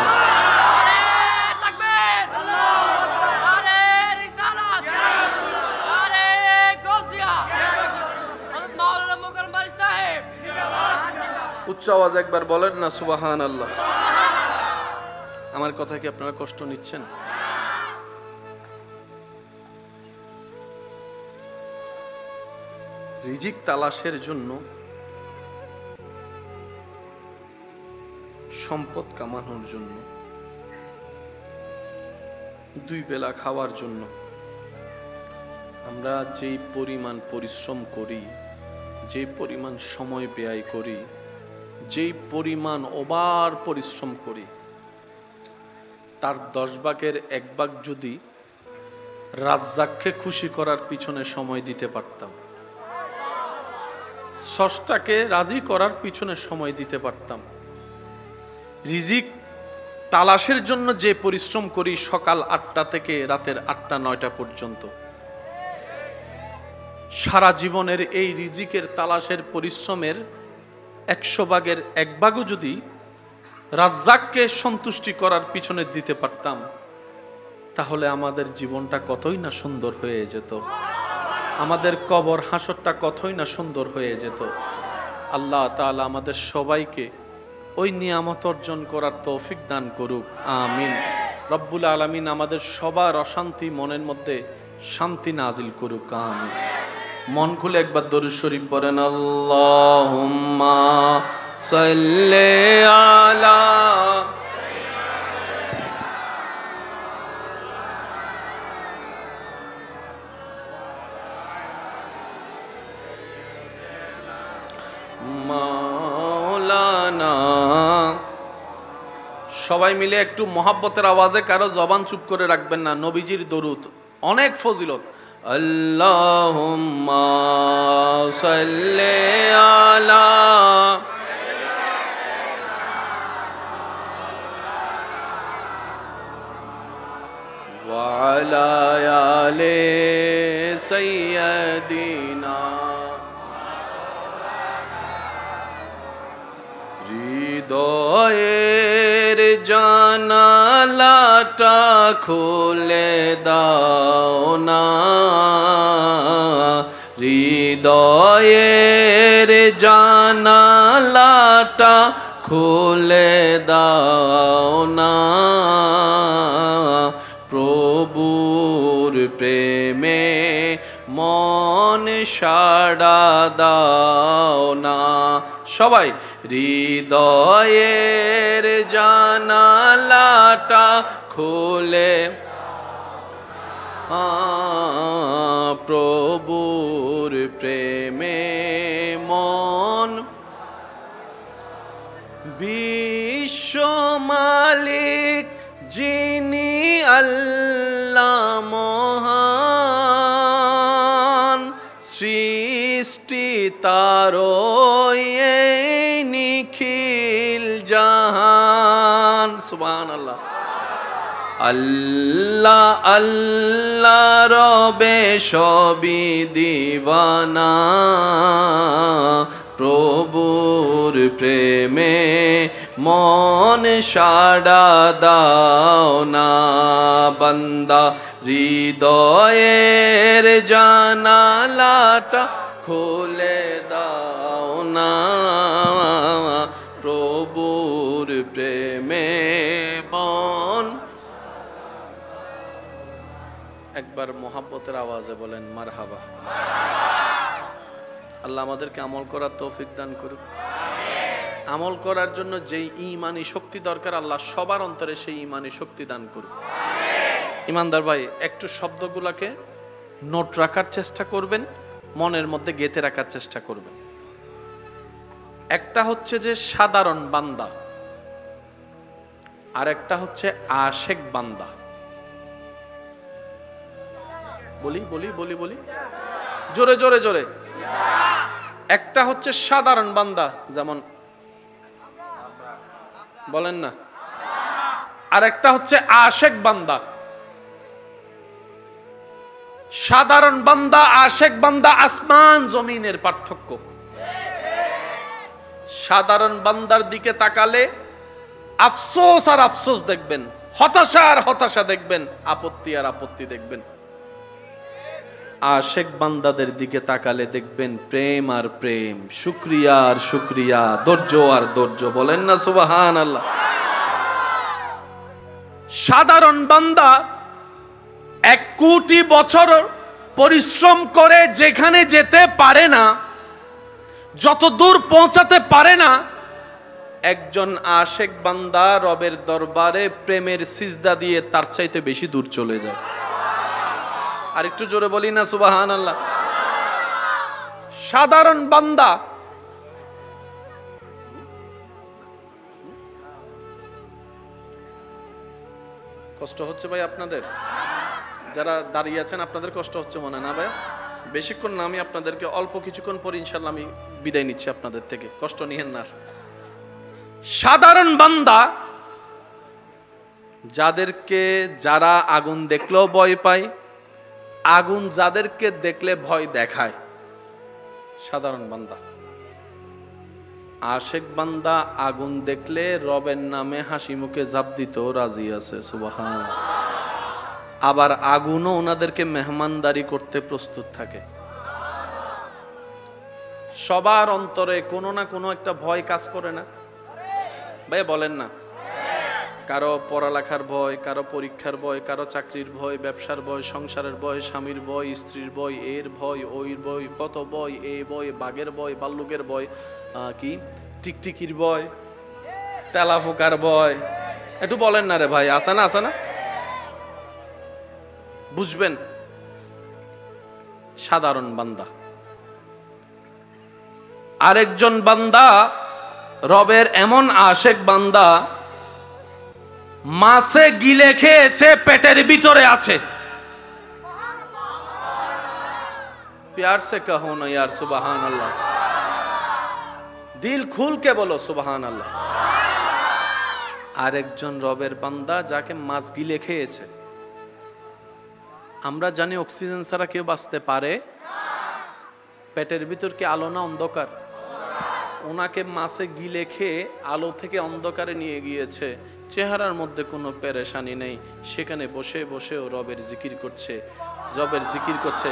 উচ্চ আওয়াজ একবার বলেন না সুবহানাল্লাহ। আমার কথা কি আপনারা কষ্ট নিচ্ছেন? রিজিক তালাশের জন্য, সম্পদ কামানোর জন্য, 2 বেলা খাওয়ার জন্য আমরা যেই পরিমাণ পরিশ্রম করি, যেই পরিমাণ সময় ব্যয় করি, যেই পরিমাণ ওভার পরিশ্রম করি, তার 10 ভাগের 1 ভাগ যদি রাজ্জাককে খুশি করার পিছনে সময় দিতে পারতাম, স্রষ্টাকে রাজি করার পিছনে সময় দিতে পারতাম, রিজিক তালাশের জন্য যে পরিশ্রম করি সকাল 8টা থেকে রাতের 8টা-9টা পর্যন্ত, সারা জীবনের এই রিজিকের তালাশের পরিশ্রমের 100 ভাগের 1 ভাগও যদি রাজ্জাককে সন্তুষ্টি করার পিছনে দিতে পারতাম, তাহলে আমাদের জীবনটা কতই না সুন্দর হয়ে যেত, আমাদের কবর হাসরটা কতই না সুন্দর হয়ে যেত। আল্লাহ তাআলা আমাদের সবাইকে ওই নিয়ামত অর্জন করার তৌফিক দান করুক, আমিন। রব্বুল আলামিন আমাদের সবার অশান্তি মনের মধ্যে শান্তি নাজিল করুক, আমিন। মন খুলে একবার দরুদ শরীফ পড়েন, আল্লাহুম্মা সাল্লি আলা মা সবাই মিলে একটু মহাব্বতের আওয়াজে কারো জবান চুপ করে রাখবেন না। নবীজির দরুদ অনেক ফজিলত। আল্লাহুম্মা সাল্লি আলা ওয়া আলা আলি সাইয়্যিদিনা। হৃদয়ের জানালাটা খুলে দাও না, হৃদয়ের জানালাটা খুলে দাও না, প্রভুর প্রেমে মন সাড়া দাও না। সবাই হৃদয়ের জানালাটা খুলে প্রভুর প্রেমে মন। বিশ্ব মালিক যিনি আল্লাহ মহান, সৃষ্টি তারই নিখিল জাহান। সুবহানাল্লাহ। আল্লাহ আল্লাহ রবে সবই দিওয়ানা, প্রভুর প্রেমে মন সাড়া দাও না। বান্দা হৃদয়ের জানালাটা খুলে দাও না, প্রভুর প্রেমে মন। একবার মোহাব্বতের আওয়াজে বলেন মারহাবা। আল্লাহ আমাদেরকে আমল করার তৌফিক দান করুক। আমল করার জন্য যেই ঈমানি শক্তি দরকার, আল্লাহ সবার অন্তরে সেই ঈমানি শক্তি দান করুক। ইমানদার ভাই, একটু শব্দগুলোকে নোট রাখার চেষ্টা করবেন, মনের মধ্যে গেঁথে রাখার চেষ্টা করবেন। একটা হচ্ছে যে সাধারণ বান্দা, আর একটা হচ্ছে আশেক বান্দা। বলি বলি বলি বলি জোরে জোরে জোরে। একটা হচ্ছে সাধারণ বান্দা, যেমন বলেন না, আর একটা হচ্ছে আশেক বান্দা। সাধারণ বান্দা আশেক বান্দা আসমান জমিনের পার্থক্য। সাধারণ বান্দার দিকে তাকালে আফসোস আর আফসোস দেখবেন, হতাশা আর হতাশা দেখবেন, আপত্তি আর আপত্তি দেখবেন। আশেক বান্দাদের দিকে তাকালে দেখবেন প্রেম আর প্রেম, শুকরিয়া আর শুকরিয়া, ধৈর্য আর ধৈর্য। বলেন না সুবহানাল্লাহ। সাধারণ বান্দা 1 কোটি বছর পরিশ্রম করে যেখানে যেতে পারে না, যত দূর পৌঁছাতে পারে না, একজন আশেক বান্দা রবের দরবারে প্রেমের সিজদা দিয়ে তার চাইতে বেশি দূর চলে যায়। আর একটু জোরে বলি না সুবহানাল্লাহ। সাধারণ বান্দা কষ্ট হচ্ছে ভাই আপনাদের? যারা দাঁড়িয়ে আছেন আপনাদের কষ্ট হচ্ছে মনে না ভাই? বেশিক্ষণ না, আমি আপনাদেরকে অল্প কিছুক্ষণ পর ইনশাআল্লাহ আমি বিদায় নিচ্ছি আপনাদের থেকে, কষ্ট নিয়েন না। সাধারণ বান্দা যারা আগুন দেখলেও ভয় পায়, আগুন যাদেরকে দেখলে ভয় দেখায়, সাধারণ বান্দা। আশেক বান্দা আগুন দেখলে রবের নামে হাসি মুখে জাপ দিতেও রাজি আছে। সুবহানাল্লাহ। আবার আগুনও ওনাদেরকে মেহমানদারি করতে প্রস্তুত থাকে। সবার অন্তরে কোনো না কোনো একটা ভয় কাজ করে না ভাই? বলেন না। কারো পড়ালেখার ভয়, কারো পরীক্ষার ভয়, কারো চাকরির ভয়, ব্যবসার ভয়, সংসারের ভয়, স্বামীর ভয়, স্ত্রীর ভয়, এর ভয়, ওই ভয়, কত ভয়, এই ভয়, বাঘের ভয়, ভাল্লুকের ভয়, কি টিকটিকির ভয়, তেলাপোকার ভয়। একটু বলেন না রে ভাই, আছে না? আছে না? বুঝবেন, সাধারণ বান্দা। আরেকজন বান্দা রবের এমন আশেক বান্দা, মাছে গিলে খেয়েছে, পেটের ভিতরে আছে। प्यार से कहो ना यार सुबहान अल्लाह, दिल खुल के बोलो सुबहान अल्लाह। আরেকজন রবের বান্দা যাকে মাছ গিলে খেয়েছে। আমরা জানি অক্সিজেন ছাড়া কেউ বাঁচতে পারে? পেটের ভিতর কি আলো না অন্ধকার? ওনাকে মাছে গিলে খেয়ে আলো থেকে অন্ধকারে নিয়ে গিয়েছে। চেহারার মধ্যে কোনো পেরেশানি নেই, সেখানে বসে বসেও রবের জিকির করছে, রবের জিকির করছে,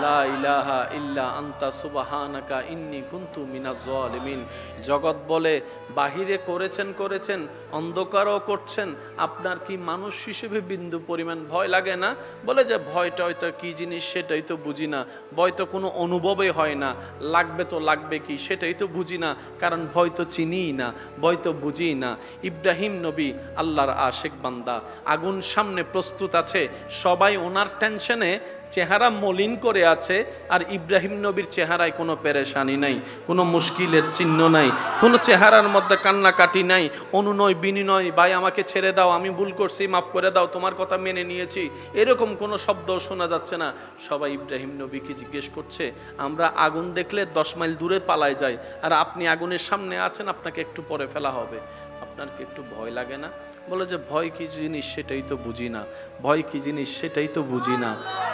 লা ইলাহা ইল্লা আনতা সুবহানাকা ইন্নী কুনতু মিনাজ জালিমিন। জগৎ বলে বাহিরে করেছেন, অন্ধকারও করছেন, আপনার কি মানুষ হিসেবে বিন্দু পরিমাণ ভয় লাগে না? বলে যে ভয়টা হয়তো কি জিনিস সেটাই তো বুঝি না, ভয় তো কোনো অনুভবই হয় না, লাগবে তো লাগবে কি সেটাই তো বুঝি না, কারণ ভয় তো চিনিই না, ভয় তো বুঝি না। ইব্রাহিম নবী আল্লাহর আশেক বান্দা, আগুন সামনে প্রস্তুত আছে, সবাই ওনার টেনশনে চেহারা মলিন করে আছে, আর ইব্রাহিম নবীর চেহারায় কোনো পেরেশানি নাই, কোনো মুশকিলের চিহ্ন নাই, কোনো চেহারার মধ্যে কান্নাকাটি নাই, অনুনয় বিনিময়, ভাই আমাকে ছেড়ে দাও, আমি ভুল করছি, মাফ করে দাও, তোমার কথা মেনে নিয়েছি, এরকম কোনো শব্দ শোনা যাচ্ছে না। সবাই ইব্রাহিম নবীকে জিজ্ঞেস করছে, আমরা আগুন দেখলে 10 মাইল দূরে পালায় যাই, আর আপনি আগুনের সামনে আছেন, আপনাকে একটু পরে ফেলা হবে, আপনার কি একটু ভয় লাগে না? বলে যে ভয় কি জিনিস সেটাই তো বুঝি না, ভয় কি জিনিস সেটাই তো বুঝি না,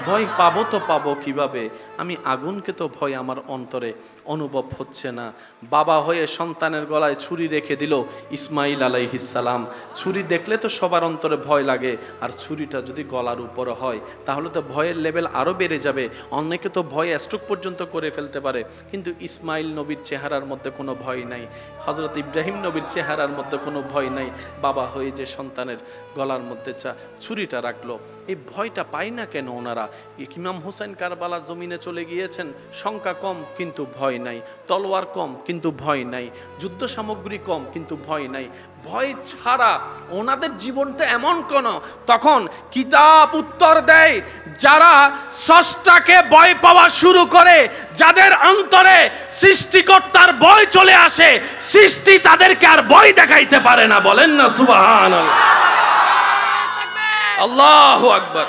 ভয় পাবো তো পাবো কিভাবে, আমি আগুনকে তো ভয় আমার অন্তরে অনুভব হচ্ছে না। বাবা হয়ে সন্তানের গলায় ছুরি রেখে দিল ইসমাইল আলাইহিস সালাম। ছুরি দেখলে তো সবার অন্তরে ভয় লাগে, আর ছুরিটা যদি গলার উপরে হয় তাহলে তো ভয়ের লেভেল আরও বেড়ে যাবে, অনেকে তো ভয়ে স্ট্রোক পর্যন্ত করে ফেলতে পারে। কিন্তু ইসমাইল নবীর চেহারার মধ্যে কোনো ভয় নাই, হযরত ইব্রাহিম নবীর চেহারার মধ্যে কোনো ভয় নাই। বাবা হয়ে যে সন্তানের গলার মধ্যে ছুরিটা রাখলো, এই ভয়টা পায় না কেন ওনারা? ইমাম হোসেন কারবালার জমিনে চলে গিয়েছেন, সংখ্যা কম কিন্তু ভয় নাই, তলোয়ার কম কিন্তু ভয় নাই, যুদ্ধ সামগ্রী কম কিন্তু ভয় নাই। ভয় ছাড়া ওনাদের জীবনটা এমন কোন, তখন কিতাব উত্তর দেয়, যারা স্রষ্টাকে ভয় পাওয়া শুরু করে, যাদের অন্তরে সৃষ্টিকর্তার ভয় চলে আসে, সৃষ্টি তাদেরকে আর ভয় দেখাইতে পারে না। বলেন না সুবহানাল্লাহ, আল্লাহু আকবার।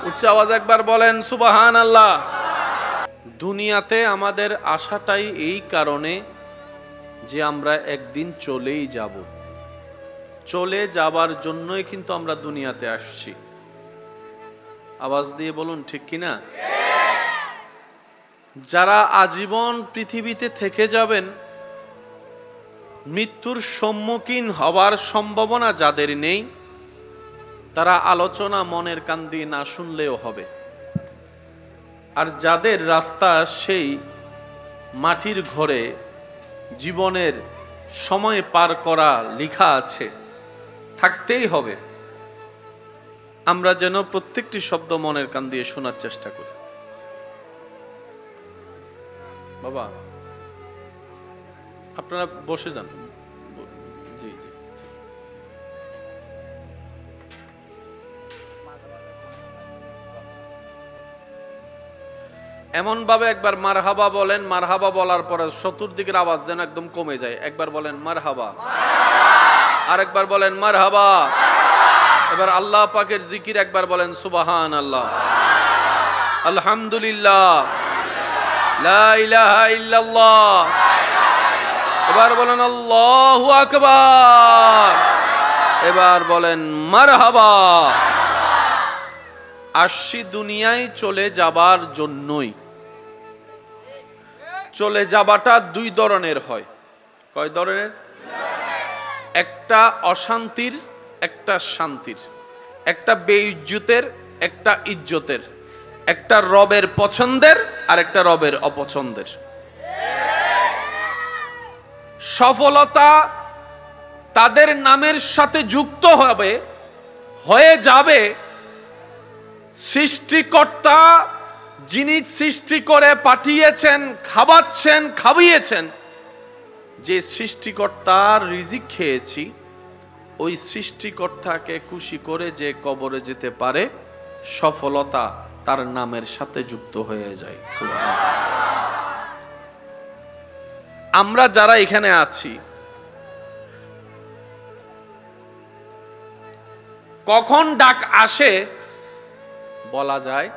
উচ্চ আওয়াজ একবার বলেন সুবহানাল্লাহ। দুনিয়াতে আমাদের আশাটাই এই কারণে যে আমরা একদিন চলেই যাব, চলে যাবার জন্যই কিন্তু আমরা দুনিয়াতে আসছি। আওয়াজ দিয়ে বলুন ঠিক কিনা? যারা আজীবন পৃথিবীতে থেকে যাবেন, মৃত্যুর সম্মুখীন হওয়ার সম্ভাবনা যাদের নেই, তারা আলোচনা মনের কান দিয়ে না শুনলেও হবে। আর যাদের রাস্তা সেই মাটির ঘরে জীবনের সময় পার করা লেখা আছে, থাকতেই হবে, আমরা যেন প্রত্যেকটি শব্দ মনের কান দিয়ে শোনার চেষ্টা করি। বাবা আপনারা বসে যান। জি জি, এমন ভাবে একবার মারহাবা বলেন, মারহাবা বলার পরে চতুর্দিকের আওয়াজ যেন একদম কমে যায়। একবার বলেন মারহাবা, আরেকবার বলেন মারহাবা। এবার আল্লাহ পাকের জিকির একবার বলেন সুবহানাল্লাহ, আলহামদুলিল্লাহ, লা ইলাহা ইল্লাল্লাহ। এবার বলেন আল্লাহু আকবার। এবার বলেন মারহাবা। আসছি দুনিয়ায় চলে যাবার জন্যই। চলে যাবাটা দুই ধরনের হয়। কয় ধরনের? একটা অশান্তির, একটা শান্তির, একটা বেইজ্জতের, একটা ইজ্জতের, একটা রবের পছন্দের আর একটা রবের অপছন্দের। সফলতা তাদের নামের সাথে যুক্ত হবে, হয়ে যাবে সৃষ্টিকর্তা যিনি সৃষ্টি করে পাঠিয়েছেন, খাওয়াচ্ছেন, খাওয়িয়েছেন, যে সৃষ্টিকর্তার রিজিক খেয়েছি, ওই সৃষ্টিকর্তাকে খুশি করে যে কবরে যেতে পারে, সফলতা তার নামের সাথে যুক্ত হয়ে যায়। আমরা যারা এখানে আছি, কখন ডাক আসে বলা যায়?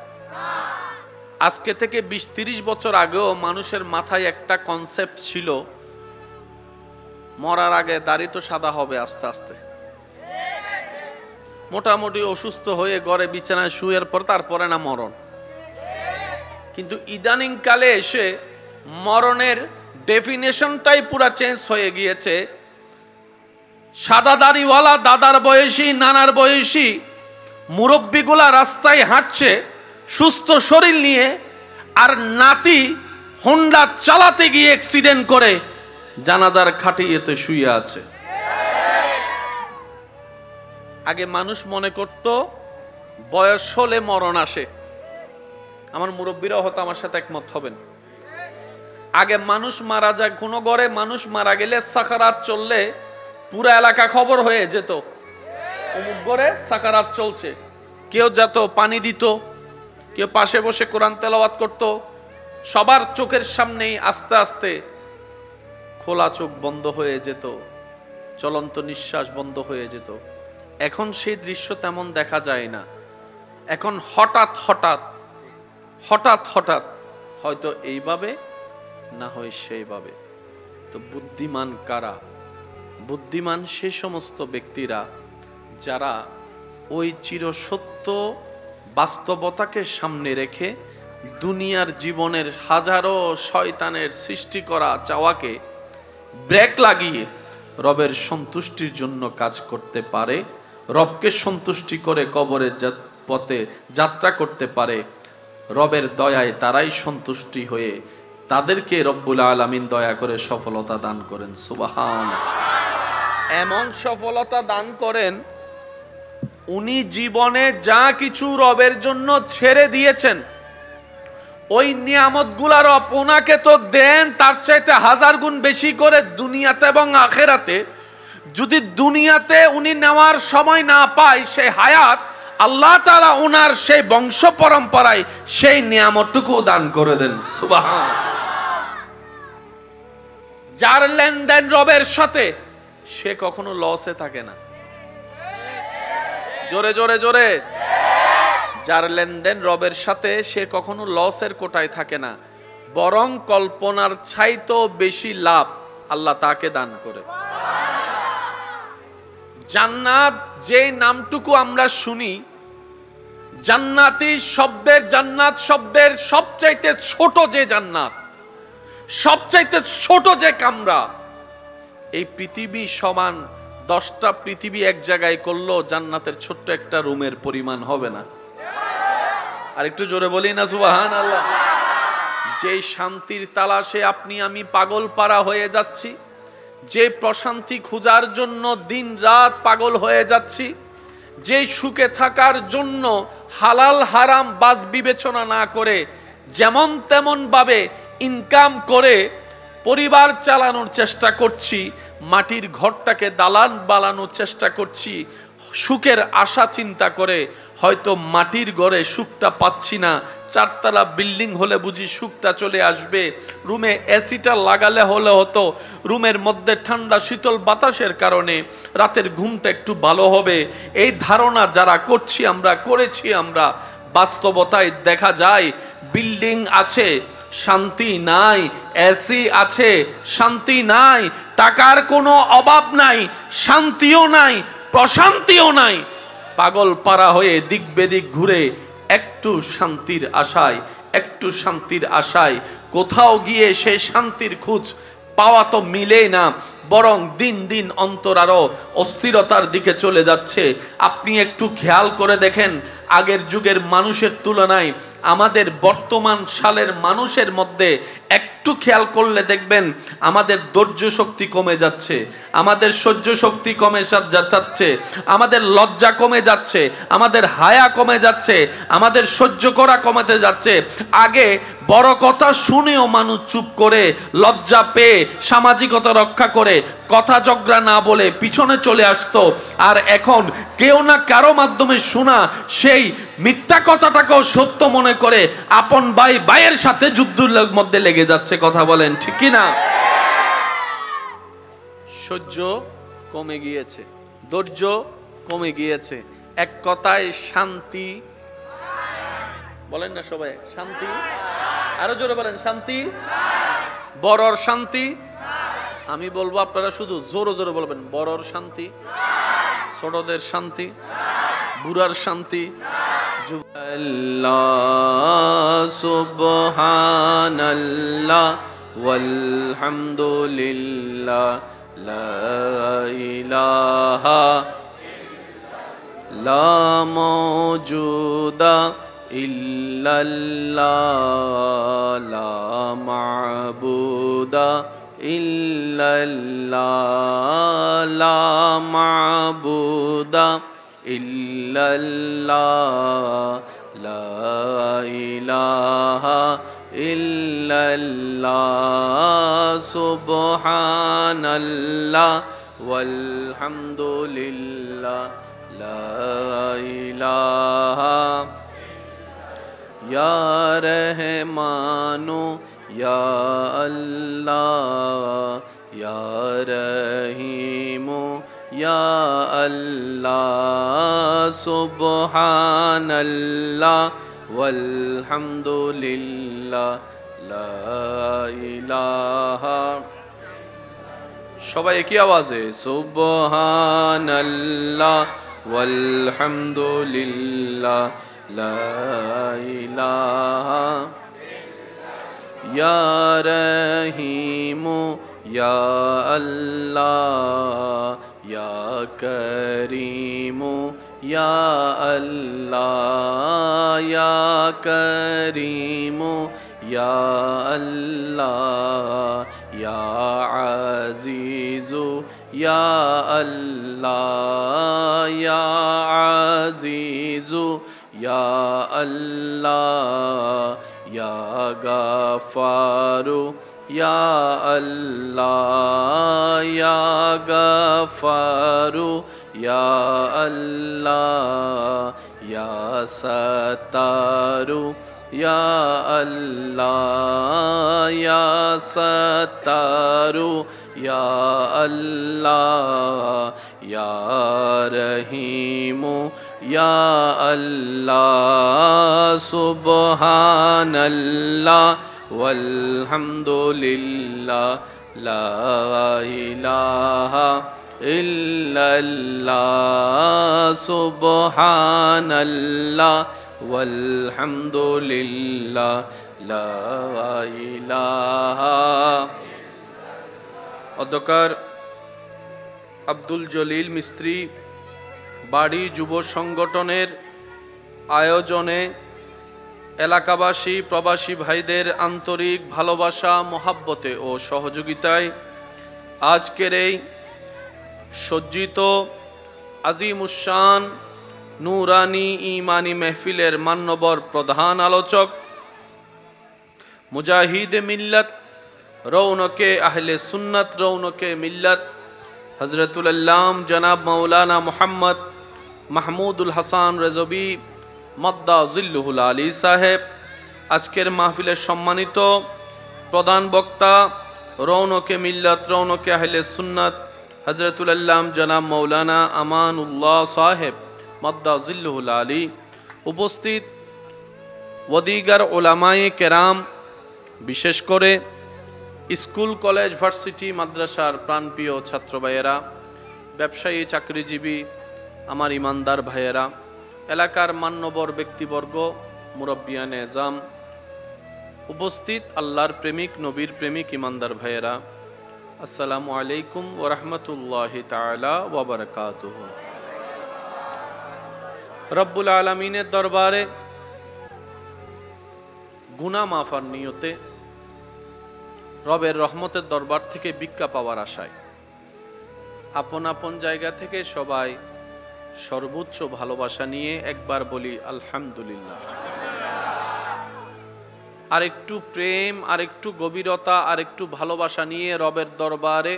আজকে থেকে 20-30 বছর আগেও মানুষের মাথায় একটা কনসেপ্ট ছিল, মরার আগে দাড়ি তো সাদা হবে আস্তে আস্তে, মোটামুটি অসুস্থ হয়ে ঘরে বিছানায় শুয়ের পর তারপরে না মরণ। কিন্তু ইদানিং কালে এসে মরণের ডেফিনেশনটাই পুরা চেঞ্জ হয়ে গিয়েছে। সাদা দাড়িওয়ালা দাদার বয়সী, নানার বয়সী মুরব্বীগুলা রাস্তায় হাঁটছে সুস্থ শরীর নিয়ে, আর নাতি হোন্ডা চালাতে গিয়ে অ্যাক্সিডেন্ট করে জানাজার খাটিয়েতে শুয়ে আছে। আগে মানুষ মনে করত বয়স হলে মরণ আসে। আমার মুরব্বীরাও হয়তো আমার সাথে একমত হবেন। আগে মানুষ মারা যায়, কোনো ঘরে মানুষ মারা গেলে সাকারাত চললে পুরো এলাকা খবর হয়ে যেত, অমুক ঘরে সাকারাত চলছে। কেউ যেত, পানি দিত, কেউ পাশে বসে কোরআন তেলাওয়াত করত। সবার চোখের সামনেই আস্তে আস্তে খোলা চোখ বন্ধ হয়ে যেত, চলন্ত নিঃশ্বাস বন্ধ হয়ে যেত। এখন সেই দৃশ্য তেমন দেখা যায় না। এখন হঠাৎ হঠাৎ হঠাৎ হঠাৎ হয়তো এইভাবে, না হয় সেইভাবে। তো বুদ্ধিমান কারা? বুদ্ধিমান সেই সমস্ত ব্যক্তিরা যারা ওই চিরসত্য বাস্তবতাকে সামনে রেখে দুনিয়ার জীবনের হাজারো শয়তানের সৃষ্টি করা চাওয়াকে ব্রেক লাগিয়ে রবের সন্তুষ্টির জন্য কাজ করতে পারে, রবকে সন্তুষ্টি করে কবরের পথে যাত্রা করতে পারে। রবের দয়ায় তারাই সন্তুষ্টি হয়ে তাদেরকে রব্বুল আলামিন দয়া করে সফলতা দান করেন। সুবহানাল্লাহ। এমন সফলতা দান করেন, উনি জীবনে যা কিছু রবের জন্য ছেড়ে দিয়েছেন, ওই নিয়ামতগুলার ওনাকে তো দেন তার চাইতে 1000 গুণ বেশি করে দুনিয়াতে এবং আখেরাতে। যদি দুনিয়াতে উনি নেওয়ার সময় না পায় সেই হায়াত, আল্লাহ তাআলা ওনার সেই বংশ পরম্পরায় সেই নিয়ামতটুকু দান করে দেন। সুবহানাল্লাহ। যার লেনদেন রবের সাথে, সে কখনো লসে থাকে না। জোরে জোরে জোরে। যার লেনদেন রবের সাথে, সে কখনো লসের কোটায় থাকে না, বরং কল্পনার চাইতেও বেশি লাভ আল্লাহ তাকে দান করে। জান্নাত যে নামটুকু আমরা শুনি, জান্নাতি শব্দের, জান্নাত শব্দের সবচাইতে ছোট যে জান্নাত, সবচাইতে ছোট যে কামরা, এই পৃথিবী সমান 10টা পৃথিবী এক জায়গায় করলো জান্নাতের ছোট্ট একটা রুমের পরিমাণ হবে না। আর একটু জোরে বলি না সুবহানাল্লাহ। যে শান্তির তালাশে আপনি আমি পাগল পারা হয়ে যাচ্ছি, যে প্রশান্তি খোঁজার জন্য দিন রাত পাগল হয়ে যাচ্ছি, যে সুখে থাকার জন্য হালাল হারাম বাজ বিবেচনা না করে যেমন তেমন ভাবে ইনকাম করে পরিবার চালানোর চেষ্টা করছি, মাটির ঘরটাকে দালান বানানোর চেষ্টা করছি সুখের আশা চিন্তা করে, হয়তো মাটির ঘরে সুখটা পাচ্ছি না, 4 তলা বিল্ডিং হলে বুঝি সুখটা চলে আসবে, রুমে এসিটা লাগালে হলে হতো রুমের মধ্যে ঠান্ডা শীতল বাতাসের কারণে রাতের ঘুমটা একটু ভালো হবে। এই ধারণা যারা করছি আমরা, করেছি আমরা, বাস্তবতায় দেখা যায় বিল্ডিং আছে, শান্তি নাই, এসি আছে, শান্তি নাই, টাকার কোনো অভাব নাই, শান্তিও নাই, প্রশান্তিও নাই। পাগল পারা হয়ে দিক বেদিক ঘুরে একটু শান্তির আশায়, একটু শান্তির আশায় কোথাও গিয়ে সেই শান্তির খোঁজ পাওয়া তো মিলে না, বরং দিন দিন অন্তর আরো অস্থিরতার দিকে চলে যাচ্ছে। আপনি একটু খেয়াল করে দেখেন, আগের যুগের মানুষের তুলনায় আমাদের বর্তমান সালের মানুষের মধ্যে একটু খেয়াল করলে দেখবেন আমাদের ধৈর্য শক্তি কমে যাচ্ছে, আমাদের সহ্য শক্তি কমে যাচ্ছে, আমাদের লজ্জা কমে যাচ্ছে, আমাদের হায়া কমে যাচ্ছে, আমাদের সহ্য করা কমাতে যাচ্ছে। আগে বড় কথা শুনেও মানুষ চুপ করে লজ্জা পেয়ে সামাজিকতা রক্ষা করে কথা ঝগড়া না বলে পিছনে চলে আসতো, আর এখন কেউ না কারো মাধ্যমে শোনা সেই মিথ্যা কথাটাকেও সত্য মনে করে আপন ভাই ভাইয়ের সাথে যুদ্ধের মধ্যে লেগে যাচ্ছে। কথা বলেন ঠিক কি না? সহ্য কমে গিয়েছে, ধৈর্য কমে গিয়েছে, এক কথায় শান্তি। বলেন না সবাই শান্তি, আরো জোরে বলেন শান্তি। বড়র শান্তি, আমি বলবো আপনারা শুধু জোরে জোরে বলবেন, বড়র শান্তি, ছোটদের শান্তি, বুড়ার শান্তি। সুবহানাল্লাহ ওয়ালহামদুলিল্লাহ লা ইলাহা লা মাওজুদা ইল্লাল্লাহ লা মা'বুদা ইল্লাল্লাহ লা মা'বুদা ইল্লাল্লাহ লা ইলাহা ইল্লাল্লাহ সুবহানাল্লাহ ওয়ালহামদুলিল্লাহ লা ইলাহা ইয়া রহমানু ইয়া আল্লাহ ইয়া রহিমু ইয়া আল্লাহ সুবহানাল্লাহ ওয়ালহামদুলিল্লাহ লা ইলাহা। সবাই একই আওয়াজে সুবহানাল্লাহ ওয়ালহামদুলিল্লাহ লা ইলাহা ইয়া রহিমু ইয়া আল্লাহ ইয়া করিমু ইয়া আল্লাহ ইয়া করিমু ইয়া আল্লাহ ইয়া আজিজু ইয়া আল্লাহ ইয়া আজিজু ইয়া আল্লাহ ইয়া গাফারু ইয়া আল্লাহ ইয়া গাফারু ইয়া আল্লাহ ইয়া সাত্তারু ইয়া আল্লাহ ইয়া সাত্তারু ইয়া আল্লাহ ইয়া রহিমু ইয়া আল্লাহ সুবহানাল্লাহ ওয়ালহামদুলিল্লাহ লা ইলাহা ইল্লাল্লাহ সুবহানাল্লাহ ওয়ালহামদুলিল্লাহ লা ইলাহা। অধ্যক্ষ আব্দুল জলিল মিস্ত্রি বাড়ি যুব সংগঠনের আয়োজনে এলাকাবাসী প্রবাসী ভাইদের আন্তরিক ভালোবাসা, মহাব্বতে ও সহযোগিতায় আজকের এই সজ্জিত আজিমুশান নুরানি ইমানি মেহফিলের মান্যবর প্রধান আলোচক, মুজাহিদে মিল্লাত, রৌনকে আহলে সুন্নাত, রৌনকে মিল্লাত, হযরতুল আল্লাম জনাব মাওলানা মুহাম্মদ মাহমুদুল হাসান রেজবি মাদ্দা জিল্লুহুল আলী সাহেব, আজকের মাহফিলের সম্মানিত প্রধান বক্তা, রৌনকে মিল্লাত, রৌনকে আহলে সুন্নাত, হযরতুল আল্লাম জনাব মাওলানা আমানুল্লাহ সাহেব মাদ্দা জিল্লুহুল আলী, উপস্থিত ওদিগার উলামায়ে কেরাম, বিশেষ করে স্কুল কলেজ ভার্সিটি মাদ্রাসার প্রাণপ্রিয় ছাত্র ভাইয়েরা, ব্যবসায়ী চাকরিজীবী আমার ইমানদার ভাইয়েরা, এলাকার মান্যবর ব্যক্তিবর্গ, মুরব্বিয়ান এজাম, উপস্থিত আল্লাহর প্রেমিক, নবীর প্রেমিক ইমানদার ভাইয়েরা, আসসালামু আলাইকুম ওয়া রাহমাতুল্লাহি তাআলা ওয়া বারাকাতুহু। রব্বুল আলামিনের দরবারে গুনাহ মাফার নিয়তে, রবের রহমতের দরবার থেকে ভিক্ষা পাওয়ার আশায় আপন আপন জায়গা থেকে সবাই সর্বোচ্চ ভালোবাসা নিয়ে একবার বলি আলহামদুলিল্লাহ। আরেকটু প্রেম, আরেকটু গভীরতা, আরেকটু ভালোবাসা নিয়ে রবের দরবারে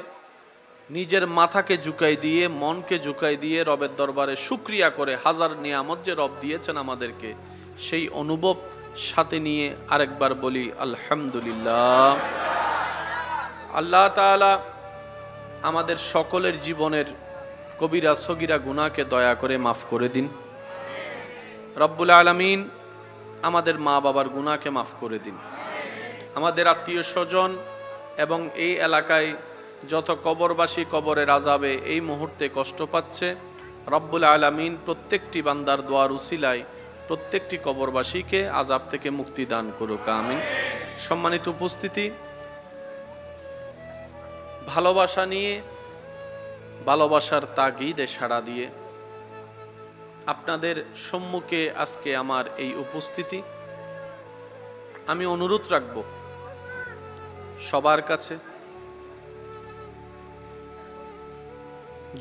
নিজের মাথাকে ঝুঁকাই দিয়ে, মনকে ঝুঁকাই দিয়ে রবের দরবারে শুকরিয়া করে হাজার নিয়ামত যে রব দিয়েছেন আমাদেরকে, সেই অনুভব সাথে নিয়ে আরেকবার বলি আলহামদুলিল্লাহ। আল্লাহ তাআলা আমাদের সকলের জীবনের কবিরা সগীরা গুনাহকে দয়া করে মাফ করে দিন। রব্বুল আলামিন আমাদের মা বাবার গুনাহকে মাফ করে দিন। আমাদের আত্মীয় স্বজন এবং এই এলাকায় যত কবরবাসী কবরের আযাবে এই মুহূর্তে কষ্ট পাচ্ছে, রব্বুল আলামিন প্রত্যেকটি বান্দার দোয়ার উসিলায় প্রত্যেকটি কবরবাসীকে আযাব থেকে মুক্তি দান করুক, আমিন। সম্মানিত উপস্থিতি, ভালোবাসা নিয়ে, ভালোবাসার তাগিদে সাড়া দিয়ে আপনাদের সম্মুখে আজকে আমার এই উপস্থিতি। আমি অনুরোধ রাখব সবার কাছে,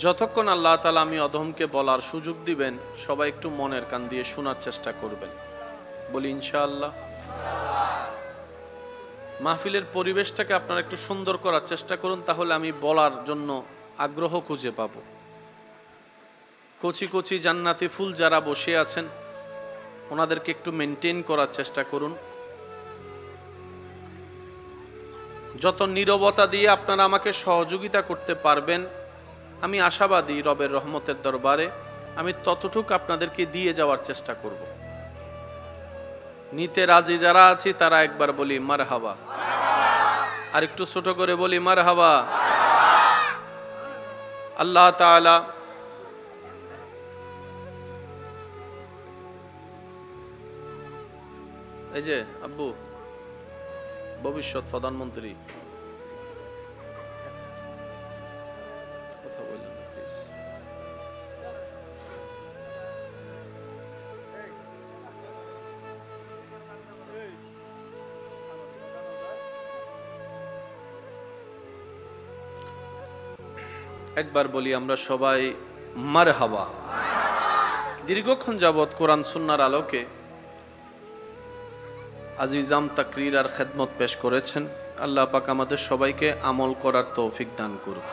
যতক্ষণ আল্লাহ তাআলা আমি অধমকে বলার সুযোগ দিবেন, সবাই একটু মনের কান দিয়ে শোনার চেষ্টা করবেন। বলি ইনশাআল্লাহ। মাহফিলের পরিবেশটাকে আপনারা একটু সুন্দর করার চেষ্টা করুন, তাহলে আমি বলার জন্য আগ্রহ খুঁজে পাবো। কচি কচি জান্নাতি ফুল যারা বসে আছেন ওনাদেরকে একটু মেনটেন করার চেষ্টা করুন। যত নীরবতা দিয়ে আপনারা আমাকে সহযোগিতা করতে পারবেন, আমি আশাবাদী রবের রহমতের দরবারে আমি ততটুকু আপনাদেরকে দিয়ে যাওয়ার চেষ্টা করব। নিতে রাজি যারা আছি তারা একবার বলি মারহাবা, আর একটু ছোট করে বলি মারহাবা। আল্লাহ তাআলা এই যে আব্বু ভবিষ্যৎ প্রধানমন্ত্রী, কথা বললেন প্লিজ। একবার বলি আমরা সবাই মারহাবা। দীর্ঘক্ষণ যাবৎ কোরআন সুন্নাহর আলোকে আজিজাম তাকরীর আর খেদমত পেশ করেছেন। আল্লাহ পাক আমাদের সবাইকে আমল করার তৌফিক দান করুন।